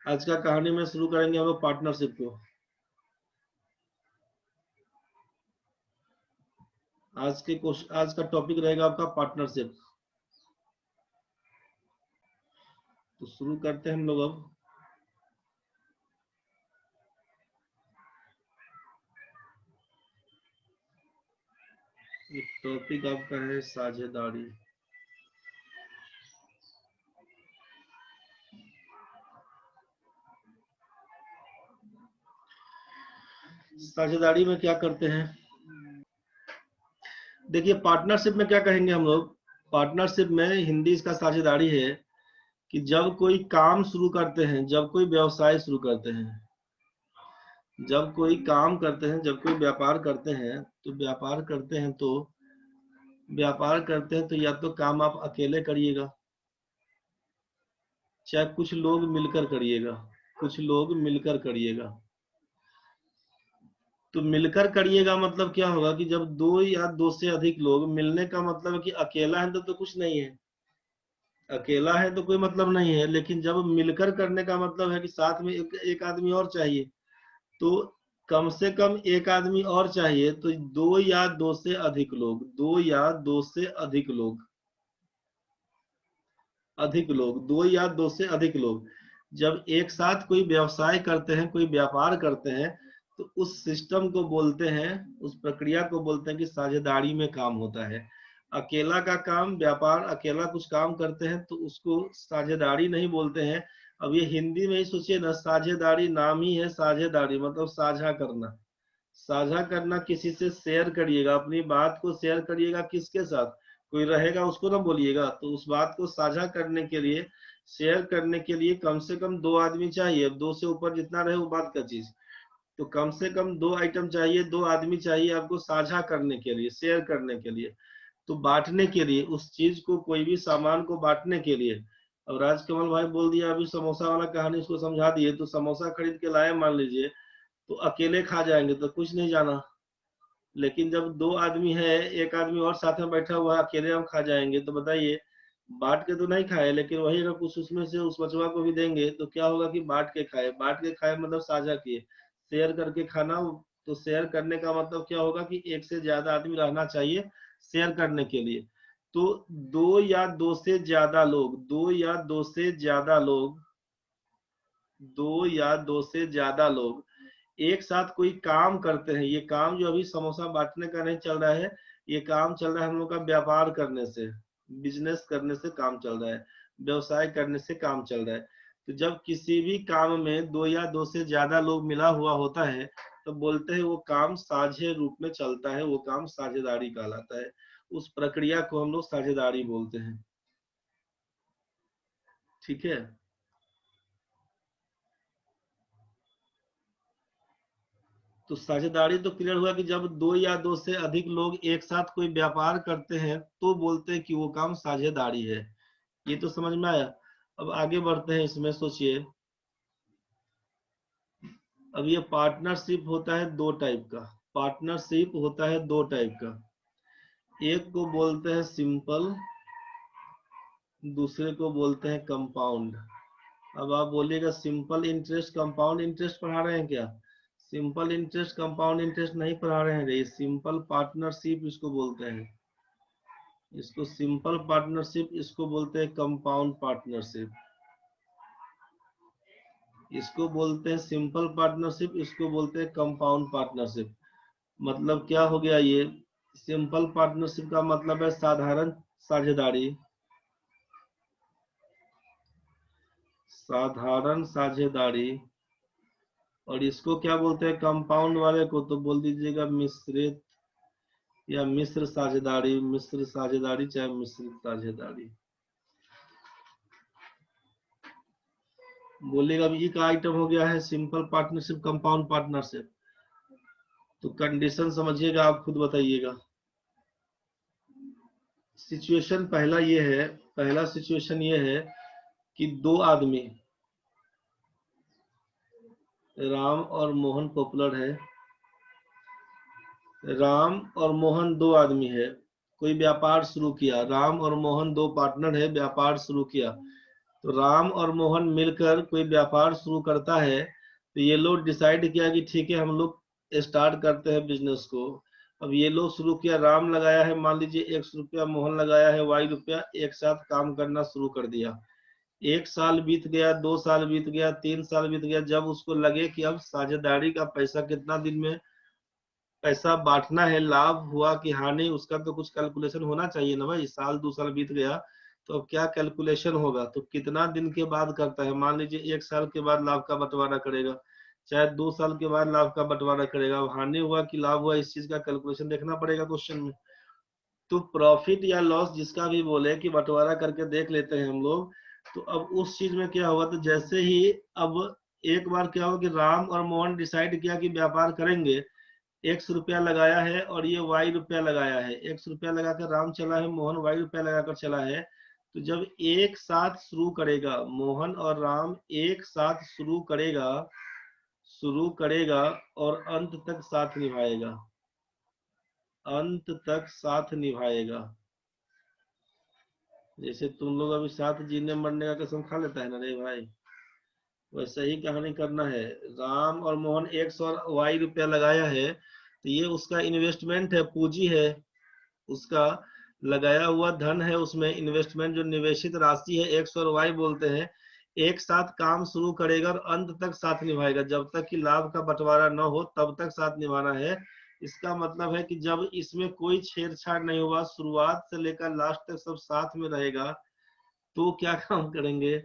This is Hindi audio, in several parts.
आज का कहानी में शुरू करेंगे हम लोग पार्टनरशिप को। आज का टॉपिक रहेगा आपका पार्टनरशिप। तो शुरू करते हैं हम लोग अब। ये टॉपिक आपका है साझेदारी। साझेदारी में क्या करते हैं, देखिए पार्टनरशिप में क्या कहेंगे हम लोग। पार्टनरशिप में हिंदी इसका साझेदारी है कि जब कोई काम शुरू करते हैं, जब कोई व्यवसाय शुरू करते हैं, जब कोई काम करते हैं, जब कोई व्यापार करते हैं, तो व्यापार करते हैं तो या तो काम आप अकेले करिएगा, चाहे कुछ लोग मिलकर करिएगा, कुछ लोग मिलकर करिएगा। तो मिलकर करिएगा मतलब क्या होगा कि जब दो या दो से अधिक लोग, मिलने का मतलब है कि अकेला है तो कुछ नहीं है, अकेला है तो कोई मतलब नहीं है, लेकिन जब मिलकर करने का मतलब है कि साथ में एक आदमी और चाहिए। तो कम से कम एक आदमी और चाहिए, तो दो या दो से अधिक लोग, दो या दो से अधिक लोग, दो या दो से अधिक लोग जब एक साथ कोई व्यवसाय करते हैं, कोई व्यापार करते हैं, तो उस सिस्टम को बोलते हैं, उस प्रक्रिया को बोलते हैं कि साझेदारी में काम होता है। अकेला का काम, व्यापार अकेला कुछ काम करते हैं तो उसको साझेदारी नहीं बोलते हैं। अब ये हिंदी में ही सोचिए ना, साझेदारी नाम ही है साझेदारी, मतलब साझा करना। साझा करना, किसी से शेयर करिएगा, अपनी बात को शेयर करिएगा, किसके साथ, कोई रहेगा उसको ना बोलिएगा। तो उस बात को साझा करने के लिए, शेयर करने के लिए कम से कम दो आदमी चाहिए। अब दो से ऊपर जितना रहे वो बात का चीज, तो कम से कम दो आइटम चाहिए, दो आदमी चाहिए आपको साझा करने के लिए, शेयर करने के लिए, तो बांटने के लिए, उस चीज को, कोई भी सामान को बांटने के लिए। अब राजकमल भाई बोल दिया अभी समोसा वाला कहानी, उसको समझा दिए, तो समोसा खरीद के लाए मान लीजिए, तो अकेले खा जाएंगे तो कुछ नहीं जाना। लेकिन जब दो आदमी है, एक आदमी और साथ में बैठा हुआ है, अकेले हम खा जाएंगे तो बताइए, बांट के तो नहीं खाए, लेकिन वही अगर कुछ उसमें से उस बचवा को भी देंगे तो क्या होगा कि बांट के खाए। बांट के खाए मतलब साझा किए, शेयर करके खाना। तो शेयर करने का मतलब क्या होगा कि एक से ज्यादा आदमी रहना चाहिए शेयर करने के लिए। तो दो या दो से ज्यादा लोग, दो या दो से ज्यादा लोग, दो या दो से ज्यादा लोग एक साथ कोई काम करते हैं। ये काम जो अभी समोसा बांटने का नहीं चल रहा है, ये काम चल रहा है हम लोग का व्यापार करने से, बिजनेस करने से काम चल रहा है, व्यवसाय करने से काम चल रहा है। तो जब किसी भी काम में दो या दो से ज्यादा लोग मिला हुआ होता है, तो बोलते हैं वो काम साझे रूप में चलता है, वो काम साझेदारी कहलाता है। उस प्रक्रिया को हम लोग साझेदारी बोलते हैं। ठीक है। तो साझेदारी तो क्लियर हुआ कि जब दो या दो से अधिक लोग एक साथ कोई व्यापार करते हैं तो बोलते हैं कि वो काम साझेदारी है। ये तो समझ में आया। अब आगे बढ़ते हैं इसमें, सोचिए। अब ये पार्टनरशिप होता है दो टाइप का, पार्टनरशिप होता है दो टाइप का। एक को बोलते हैं सिंपल, दूसरे को बोलते हैं कंपाउंड। अब आप बोलिएगा सिंपल इंटरेस्ट कंपाउंड इंटरेस्ट पढ़ा रहे हैं क्या? सिंपल इंटरेस्ट कंपाउंड इंटरेस्ट नहीं पढ़ा रहे हैं रे, सिंपल पार्टनरशिप इसको बोलते हैं। इसको सिंपल पार्टनरशिप, इसको बोलते हैं कंपाउंड पार्टनरशिप। इसको बोलते हैं सिंपल पार्टनरशिप, इसको बोलते हैं कंपाउंड पार्टनरशिप। मतलब क्या हो गया ये? सिंपल पार्टनरशिप का मतलब है साधारण साझेदारी, साधारण साझेदारी। और इसको क्या बोलते हैं कंपाउंड वाले को? तो बोल दीजिएगा मिश्रित या मिश्र साझेदारी, मिश्र साझेदारी चाहे मिश्रित साझेदारी बोलिएगा। अब ये का आइटम हो गया है सिंपल पार्टनरशिप, कंपाउंड पार्टनरशिप। तो कंडीशन समझिएगा, आप खुद बताइएगा। सिचुएशन पहला ये है, पहला सिचुएशन ये है कि दो आदमी, राम और मोहन पॉपुलर है, राम और मोहन दो आदमी है, कोई व्यापार शुरू किया, राम और मोहन दो पार्टनर है, व्यापार शुरू किया। तो राम और मोहन मिलकर कोई व्यापार शुरू करता है, तो ये लोग डिसाइड किया कि ठीक है हम लोग स्टार्ट करते हैं बिजनेस को। अब ये लोग शुरू किया, राम लगाया है मान लीजिए 100 रुपया, मोहन लगाया है Y रुपया, एक साथ काम करना शुरू कर दिया। 1 साल बीत गया, 2 साल बीत गया, 3 साल बीत गया, जब उसको लगे कि अब साझेदारी का पैसा कितना दिन में पैसा बांटना है, लाभ हुआ कि हानि, उसका तो कुछ कैलकुलेशन होना चाहिए ना भाई। साल 2 साल बीत गया तो अब क्या कैलकुलेशन होगा, तो कितना दिन के बाद करता है। मान लीजिए 1 साल के बाद लाभ का बंटवारा करेगा, चाहे 2 साल के बाद लाभ का बंटवारा करेगा, अब हानि हुआ कि लाभ हुआ, इस चीज का कैलकुलेशन देखना पड़ेगा क्वेश्चन में। तो प्रॉफिट या लॉस जिसका भी बोले कि बंटवारा करके देख लेते हैं हम लोग। तो अब उस चीज में क्या हुआ, तो जैसे ही अब एक बार क्या हुआ कि राम और मोहन डिसाइड किया कि व्यापार करेंगे, 100 रुपया लगाया है और ये Y रुपया लगाया है, 100 रुपया लगाकर राम चला है, मोहन Y रुपया लगाकर चला है। तो जब एक साथ शुरू करेगा, मोहन और राम एक साथ शुरू करेगा और अंत तक साथ निभाएगा, अंत तक साथ निभाएगा। जैसे तुम लोग अभी साथ जीने मरने का कसम खा लेता है ना रे भाई, वैसे ही कहानी करना है। राम और मोहन 100 रुपया लगाया है, तो ये उसका इन्वेस्टमेंट है, पूंजी है, उसका लगाया हुआ धन है, उसमें इन्वेस्टमेंट जो निवेशित राशि है 100 बोलते हैं। एक साथ काम शुरू करेगा और अंत तक साथ निभाएगा, जब तक कि लाभ का बंटवारा न हो तब तक साथ निभाना है। इसका मतलब है कि जब इसमें कोई छेड़छाड़ नहीं हुआ, शुरुआत से लेकर लास्ट तक सब साथ में रहेगा, तो क्या काम करेंगे।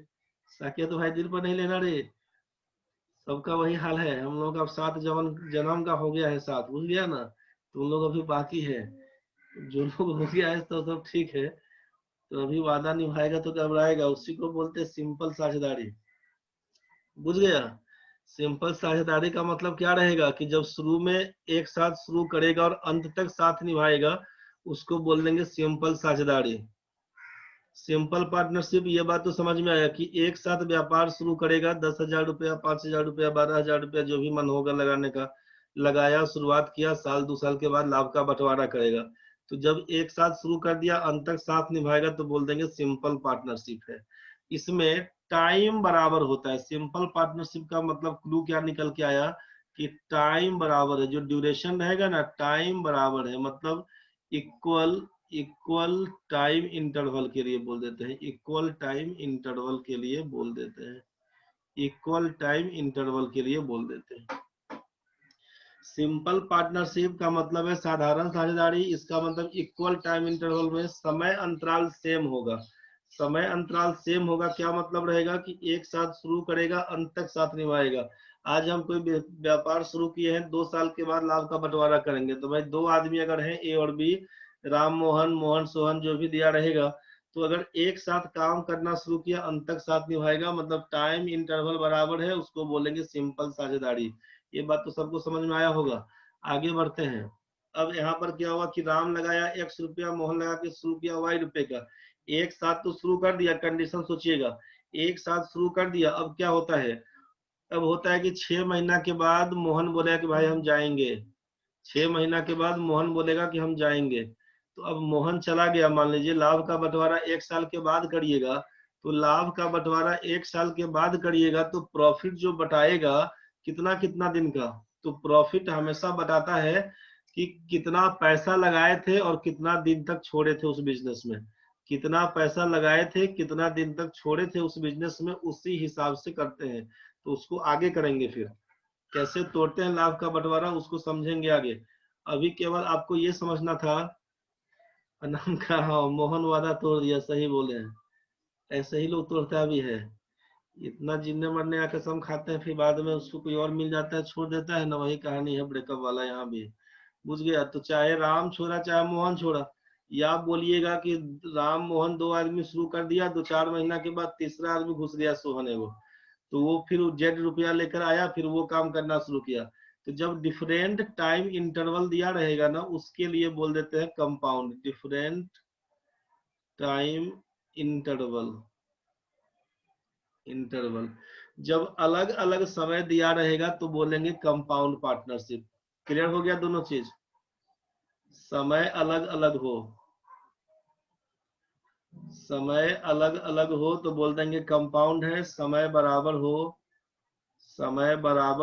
साकिया तो भाई दिल पर नहीं लेना रे, सबका वही हाल है। हम लोग अब 7 जन्म का हो गया है, साथ भूल गया ना, तुम लोग अभी बाकी है। जो लोग हो गया है तो सब ठीक है, तो अभी वादा निभाएगा तो घबराएगा, उसी को बोलते हैं सिंपल साझेदारी। बुझ गया। सिंपल साझेदारी का मतलब क्या रहेगा कि जब शुरू में एक साथ शुरू करेगा और अंत तक साथ निभाएगा, उसको बोल देंगे सिंपल साझेदारी। सिंपल पार्टनरशिप, ये बात तो समझ में आया कि एक साथ व्यापार शुरू करेगा, 10,000 रुपया, 5,000 रुपया, 12,000 रुपया, जो भी मन होगा लगाने का, लगाया, शुरुआत किया, साल 2 साल के बाद लाभ का बंटवारा करेगा। तो जब एक साथ शुरू कर दिया, अंत तक साथ निभाएगा, तो बोल देंगे सिंपल पार्टनरशिप है। इसमें टाइम बराबर होता है। सिंपल पार्टनरशिप का मतलब क्लू क्या निकल के आया कि टाइम बराबर है, जो ड्यूरेशन रहेगा ना, टाइम बराबर है, मतलब इक्वल इक्वल टाइम इंटरवल के लिए बोल देते हैं, इक्वल टाइम इंटरवल के लिए बोल देते हैं, इक्वल टाइम इंटरवल के लिए बोल देते हैं। सिंपल पार्टनरशिप का मतलब है साधारण साझेदारी, इसका मतलब इक्वल टाइम इंटरवल में समय अंतराल सेम होगा। समय अंतराल सेम होगा, क्या मतलब रहेगा कि एक साथ शुरू करेगा, अंत तक साथ निभाएगा। आज हम कोई व्यापार शुरू किए हैं, 2 साल के बाद लाभ का बंटवारा करेंगे, तो भाई 2 आदमी अगर हैं ए और बी, राम मोहन, मोहन सोहन, जो भी दिया रहेगा, तो अगर एक साथ काम करना शुरू किया, अंत तक साथ निभाएगा, मतलब टाइम इंटरवल बराबर है, उसको बोलेंगे सिंपल साझेदारी। ये बात तो सबको समझ में आया होगा। आगे बढ़ते हैं। अब यहाँ पर क्या हुआ कि राम लगाया 100 रुपया, मोहन लगा के शुरू किया Y रुपए का, एक साथ तो शुरू कर दिया। कंडीशन सोचिएगा, एक साथ शुरू कर दिया, अब क्या होता है, अब होता है कि 6 महीना के बाद मोहन बोलेगा कि भाई हम जाएंगे, 6 महीना के बाद मोहन बोलेगा कि हम जाएंगे। तो अब मोहन चला गया, मान लीजिए लाभ का बंटवारा 1 साल के बाद करिएगा, तो लाभ का बंटवारा 1 साल के बाद करिएगा, तो प्रॉफिट जो बटाएगा कितना कितना दिन का, तो प्रॉफिट हमेशा बताता है कि कितना पैसा लगाए थे और कितना दिन तक छोड़े थे उस बिजनेस में, कितना पैसा लगाए थे, कितना दिन तक छोड़े थे उस बिजनेस में, उसी हिसाब से करते हैं। तो उसको आगे करेंगे, फिर कैसे तोड़ते हैं लाभ का बंटवारा उसको समझेंगे आगे। अभी केवल आपको ये समझना था। नाम का, हाँ, मोहन वादा तोड़ दिया, सही बोले हैं, ऐसे ही लोग तोड़ता भी है। इतना जिंदे मरने का कसम खाते हैं, फिर बाद में उसको कोई और मिल जाता है, छोड़ देता है ना, वही कहानी है ब्रेकअप वाला यहाँ भी। बुझ गया। तो चाहे राम छोड़ा चाहे मोहन छोड़ा, या आप बोलिएगा कि राम मोहन 2 आदमी शुरू कर दिया, 2-4 महीना के बाद तीसरा आदमी घुस गया, सोहन है वो, तो वो फिर जेड रुपया लेकर आया, फिर वो काम करना शुरू किया। तो जब डिफरेंट टाइम इंटरवल दिया रहेगा ना, उसके लिए बोल देते हैं compound, different time interval. Interval जब अलग अलग समय दिया रहेगा तो बोलेंगे कंपाउंड पार्टनरशिप। क्लियर हो गया दोनों चीज, समय अलग अलग हो। समय अलग अलग हो तो बोल देंगे कंपाउंड है, समय बराबर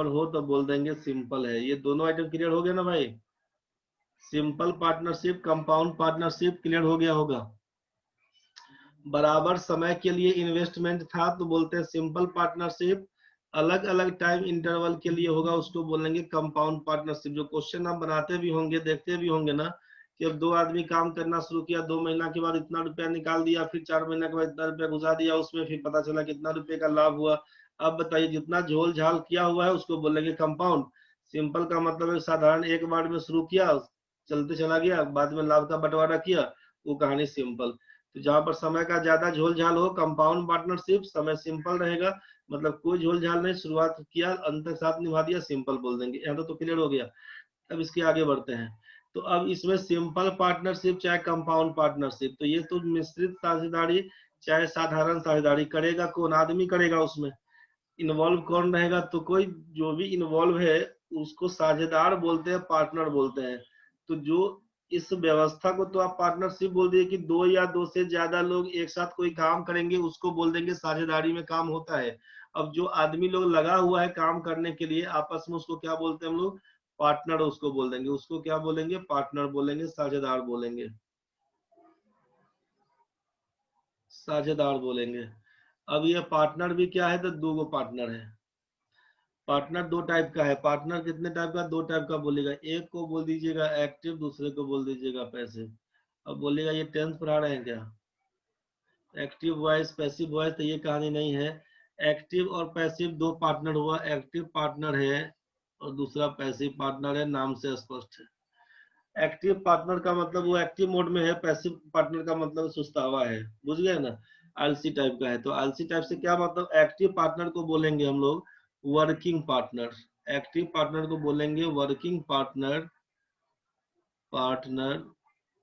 हो तो बोल देंगे सिंपल है। ये दोनों आइटम क्लियर हो गया ना भाई? Simple partnership, compound partnership clear हो गया होगा। बराबर समय के लिए इन्वेस्टमेंट था तो बोलते हैं सिंपल पार्टनरशिप। अलग अलग टाइम इंटरवल के लिए होगा उसको बोलेंगे कंपाउंड पार्टनरशिप। जो क्वेश्चन आप बनाते भी होंगे, देखते भी होंगे ना, कि अब दो आदमी काम करना शुरू किया, 2 महीना के बाद इतना रुपया निकाल दिया, फिर 4 महीना के बाद इतना रुपया घुसा दिया उसमें, फिर पता चला कितना रुपये का लाभ हुआ। अब बताइए, जितना झोल झाल किया हुआ है उसको बोलेंगे कंपाउंड। सिंपल का मतलब है साधारण, एक बार में शुरू किया, चलते चला गया, बाद में लाभ का बंटवारा किया, वो कहानी सिंपल। तो जहां पर समय का ज्यादा झोल झाल हो कंपाउंड पार्टनरशिप, समय सिंपल रहेगा, मतलब कोई झोल झाल नहीं, शुरुआत किया अंत तक साथ निभा दिया, सिंपल बोल देंगे। यहाँ तो क्लियर हो गया। अब इसके आगे बढ़ते हैं। तो अब इसमें सिंपल पार्टनरशिप चाहे कंपाउंड पार्टनरशिप, तो ये तो मिश्रित साझेदारी चाहे साधारण साझेदारी, करेगा कौन? आदमी करेगा उसमें। इन्वॉल्व कौन रहेगा? तो कोई जो भी इन्वॉल्व है उसको साझेदार बोलते हैं, पार्टनर बोलते हैं। तो जो इस व्यवस्था को तो आप पार्टनरशिप बोल दिए कि दो या दो से ज्यादा लोग एक साथ कोई काम करेंगे, उसको बोल देंगे साझेदारी में काम होता है। अब जो आदमी लोग लगा हुआ है काम करने के लिए आपस में, उसको क्या बोलते हैं हम लोग? पार्टनर उसको बोल देंगे। उसको क्या बोलेंगे? पार्टनर बोलेंगे, साझेदार बोलेंगे, साझेदार बोलेंगे। अब ये पार्टनर भी क्या है? तो दो गो पार्टनर है। पार्टनर दो टाइप का है। पार्टनर कितने टाइप का? दो टाइप का बोलेगा। एक को बोल दीजिएगा एक्टिव, दूसरे को बोल दीजिएगा पैसिव। अब बोलेगा ये 10th पढ़ा रहे हैं क्या? एक्टिव वॉइस, पैसिव वॉइस, तो ये कहानी नहीं है। एक्टिव और पैसिव दो पार्टनर हुआ। एक्टिव पार्टनर है और दूसरा पैसिव पार्टनर है, नाम से स्पष्ट है। एक्टिव पार्टनर का मतलब वो एक्टिव मोड में है, पैसिव पार्टनर का मतलब सुस्ता हुआ है। बुझ गए ना? आलसी टाइप का है। तो आलसी टाइप से क्या मतलब? एक्टिव पार्टनर को बोलेंगे हम लोग वर्किंग पार्टनर। एक्टिव पार्टनर को बोलेंगे वर्किंग पार्टनर, पार्टनर।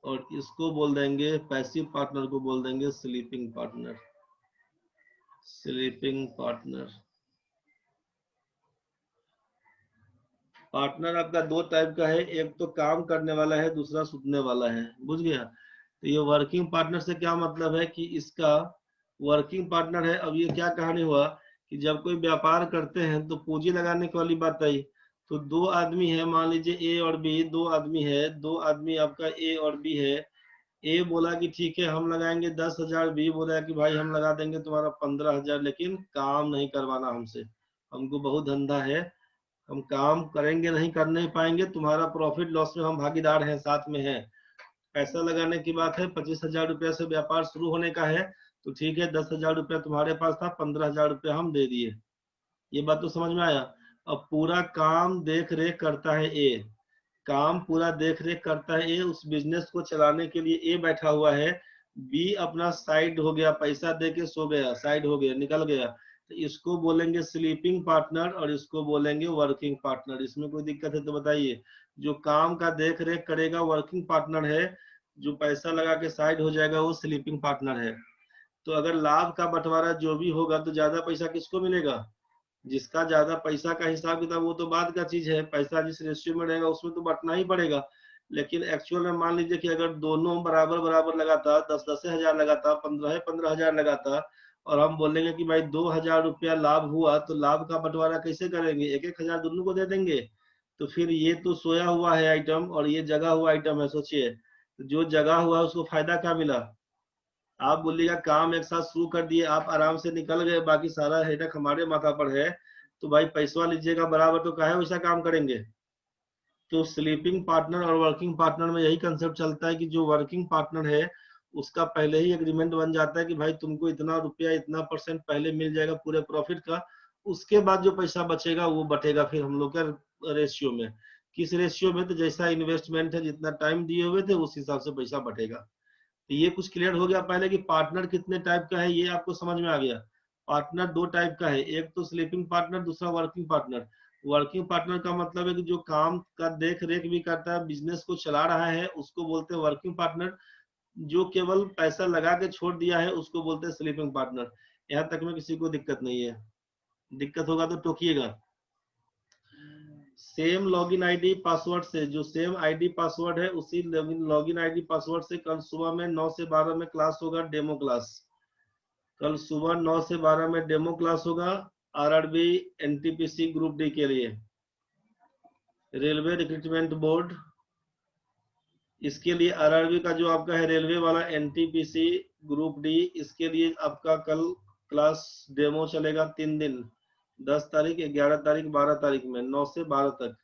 और इसको बोल देंगे, पैसिव पार्टनर को बोल देंगे sleeping partner, sleeping partner. Partner आपका दो टाइप का है, एक तो काम करने वाला है, दूसरा सुतने वाला है। बुझ गया? तो ये वर्किंग पार्टनर से क्या मतलब है कि इसका वर्किंग पार्टनर है। अब ये क्या कहानी हुआ कि जब कोई व्यापार करते हैं तो पूंजी लगाने की वाली बात आई। तो दो आदमी है, मान लीजिए ए और बी, दो आदमी है, दो आदमी आपका ए और बी है। ए बोला कि ठीक है हम लगाएंगे 10,000, बी बोला कि भाई हम लगा देंगे तुम्हारा 15,000, लेकिन काम नहीं करवाना हमसे, हमको बहुत धंधा है, हम काम करेंगे नहीं, करने ही पाएंगे, तुम्हारा प्रॉफिट लॉस में हम भागीदार हैं, साथ में हैं। पैसा लगाने की बात है, 25,000 रुपया से व्यापार शुरू होने का है। तो ठीक है, 10,000 रुपया तुम्हारे पास था, 15,000 रुपया हम दे दिए। ये बात तो समझ में आया? अब पूरा काम देख रेख करता है ए, काम पूरा देख रेख करता है ए, उस बिजनेस को चलाने के लिए ए बैठा हुआ है। बी अपना साइड हो गया, पैसा दे के सो गया, साइड हो गया, निकल गया। तो इसको बोलेंगे स्लीपिंग पार्टनर और इसको बोलेंगे वर्किंग पार्टनर। इसमें कोई दिक्कत है तो बताइए? जो काम का देख रेख करेगा वर्किंग पार्टनर है, जो पैसा लगा के साइड हो जाएगा वो स्लीपिंग पार्टनर है। तो अगर लाभ का बंटवारा जो भी होगा तो ज्यादा पैसा किसको मिलेगा? जिसका ज्यादा पैसा का हिसाब किताब वो तो बाद का चीज है, पैसा जिस रेशियो में रहेगा उसमें तो बंटना ही पड़ेगा। लेकिन एक्चुअल में मान लीजिए कि अगर दोनों बराबर बराबर लगाता, 10,000 लगाता, 15,000 लगाता, और हम बोलेंगे कि भाई 2,000 रुपया लाभ हुआ, तो लाभ का बंटवारा कैसे करेंगे? 1,000 दोनों को दे देंगे। तो फिर ये तो सोया हुआ है आइटम और ये जगा हुआ आइटम है। सोचिए, जो जगा हुआ है उसको फायदा क्या मिला? आप बोलिएगा काम एक साथ शुरू कर दिए, आप आराम से निकल गए, बाकी सारा हेडक हमारे माथा पर है, तो भाई पैसा लीजिएगा बराबर, तो काहे वैसा काम करेंगे? तो स्लीपिंग पार्टनर और वर्किंग पार्टनर में यही कंसेप्ट चलता है कि जो वर्किंग पार्टनर है उसका पहले ही एग्रीमेंट बन जाता है कि भाई तुमको इतना रुपया, इतना परसेंट पहले मिल जाएगा पूरे प्रॉफिट का। उसके बाद जो पैसा बचेगा वो बटेगा फिर हम लोग का रेशियो में। किस रेशियो में? तो जैसा इन्वेस्टमेंट है, जितना टाइम दिए हुए थे उस हिसाब से पैसा बटेगा। तो ये कुछ क्लियर हो गया पहले कि पार्टनर कितने टाइप का है, ये आपको समझ में आ गया। पार्टनर दो टाइप का है, एक तो स्लीपिंग पार्टनर, दूसरा वर्किंग पार्टनर। वर्किंग पार्टनर का मतलब है कि जो काम का देख रेख भी करता है, बिजनेस को चला रहा है, उसको बोलते हैं वर्किंग पार्टनर। जो केवल पैसा लगा के छोड़ दिया है उसको बोलते हैं स्लीपिंग पार्टनर। यहाँ तक में किसी को दिक्कत नहीं है? दिक्कत होगा तो टोकिएगा। सेम लॉगिन आईडी पासवर्ड से, जो सेम आईडी पासवर्ड है उसी लॉगिन आईडी पासवर्ड से कल सुबह में 9 से 12 में क्लास होगा, डेमो क्लास। कल सुबह 9 से 12 में डेमो क्लास होगा आरआरबी एनटीपीसी ग्रुप डी के लिए, रेलवे रिक्रूटमेंट बोर्ड। इसके लिए आरआरबी का जो आपका है रेलवे वाला एनटीपीसी ग्रुप डी, इसके लिए आपका कल क्लास डेमो चलेगा 3 दिन, 10 तारीख, 11 तारीख, 12 तारीख में 9 से 12 तक।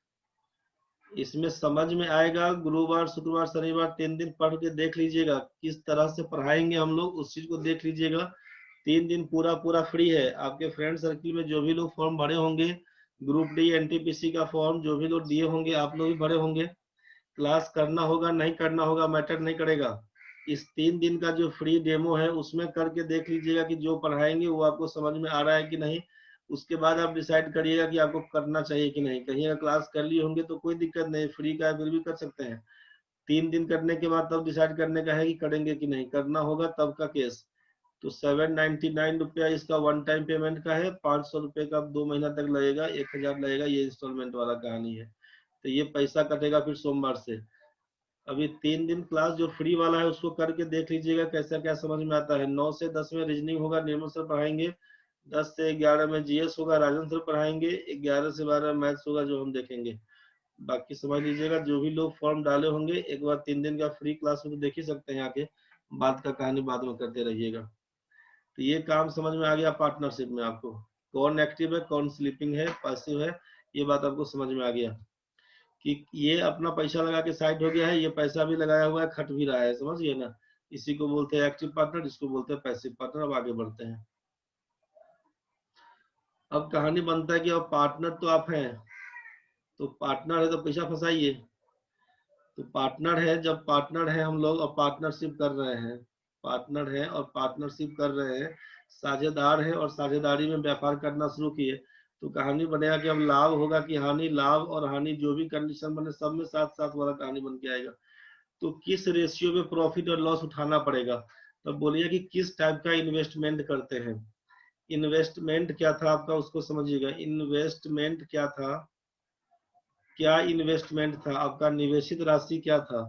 इसमें समझ में आएगा, गुरुवार शुक्रवार शनिवार 3 दिन पढ़ के देख लीजिएगा किस तरह से पढ़ाएंगे हम लोग, उस चीज को देख लीजिएगा। 3 दिन पूरा पूरा फ्री है। आपके फ्रेंड सर्किल में जो भी लोग फॉर्म भरे होंगे, ग्रुप डी एनटीपीसी का फॉर्म जो भी लोग दिए होंगे, आप लोग भी भरे होंगे, क्लास करना होगा नहीं करना होगा मैटर नहीं करेगा। इस 3 दिन का जो फ्री डेमो है उसमें करके देख लीजिएगा कि जो पढ़ाएंगे वो आपको समझ में आ रहा है कि नहीं। उसके बाद आप डिसाइड करिएगा कि आपको करना चाहिए कि नहीं। कहीं अगर क्लास कर लिए होंगे तो कोई दिक्कत नहीं, फ्री का है फिर भी कर सकते हैं। 3 दिन करने के बाद तब डिसाइड करने का है कि करेंगे कि नहीं, करना होगा तब का केस। तो 799 रुपया इसका वन टाइम पेमेंट का है, 500 रुपये का 2 महीना तक लगेगा, 1000 लगेगा, ये इंस्टॉलमेंट वाला कहानी है। तो ये पैसा कटेगा फिर सोमवार से। अभी 3 दिन क्लास जो फ्री वाला है उसको करके देख लीजिएगा कैसा क्या समझ में आता है। 9 से 10 में रीजनिंग होगा, निर्मल सर पढ़ाएंगे। 10 से 11 में जीएस होगा, राजन सर पढ़ाएंगे। 11 से 12 मैथ्स होगा जो हम देखेंगे। बाकी समझ लीजिएगा, जो भी लोग फॉर्म डाले होंगे एक बार 3 दिन का फ्री क्लास में तो देख ही सकते हैं, आके बात का कहानी बाद में करते रहिएगा। तो ये काम समझ में आ गया पार्टनरशिप में आपको, कौन एक्टिव है कौन स्लीपिंग है पैसिव है, ये बात आपको समझ में आ गया कि ये अपना पैसा लगा के साइड हो गया है, ये पैसा भी लगाया हुआ है, खट भी रहा है, समझ गए ना। इसी को बोलते हैं एक्टिव पार्टनर, इसको बोलते हैं पैसिव पार्टनर। अब आगे बढ़ते हैं। अब कहानी बनता है कि अब पार्टनर तो आप हैं, तो पार्टनर है तो पैसा फंसाइए। तो पार्टनर है, जब पार्टनर है हम लोग और पार्टनरशिप कर रहे हैं, पार्टनर है और पार्टनरशिप कर रहे हैं, साझेदार है और साझेदारी में व्यापार करना शुरू किए, तो कहानी बनेगा कि अब लाभ होगा कि हानि, लाभ और हानि जो भी कंडीशन बने सब में साथ साथ वाला कहानी बन के आएगा। तो किस रेशियो में प्रॉफिट और लॉस उठाना पड़ेगा। तब बोलिए कि किस टाइप का इन्वेस्टमेंट करते हैं। इन्वेस्टमेंट क्या था आपका, उसको समझिएगा। इन्वेस्टमेंट क्या था, क्या इन्वेस्टमेंट था आपका, निवेशित राशि क्या था,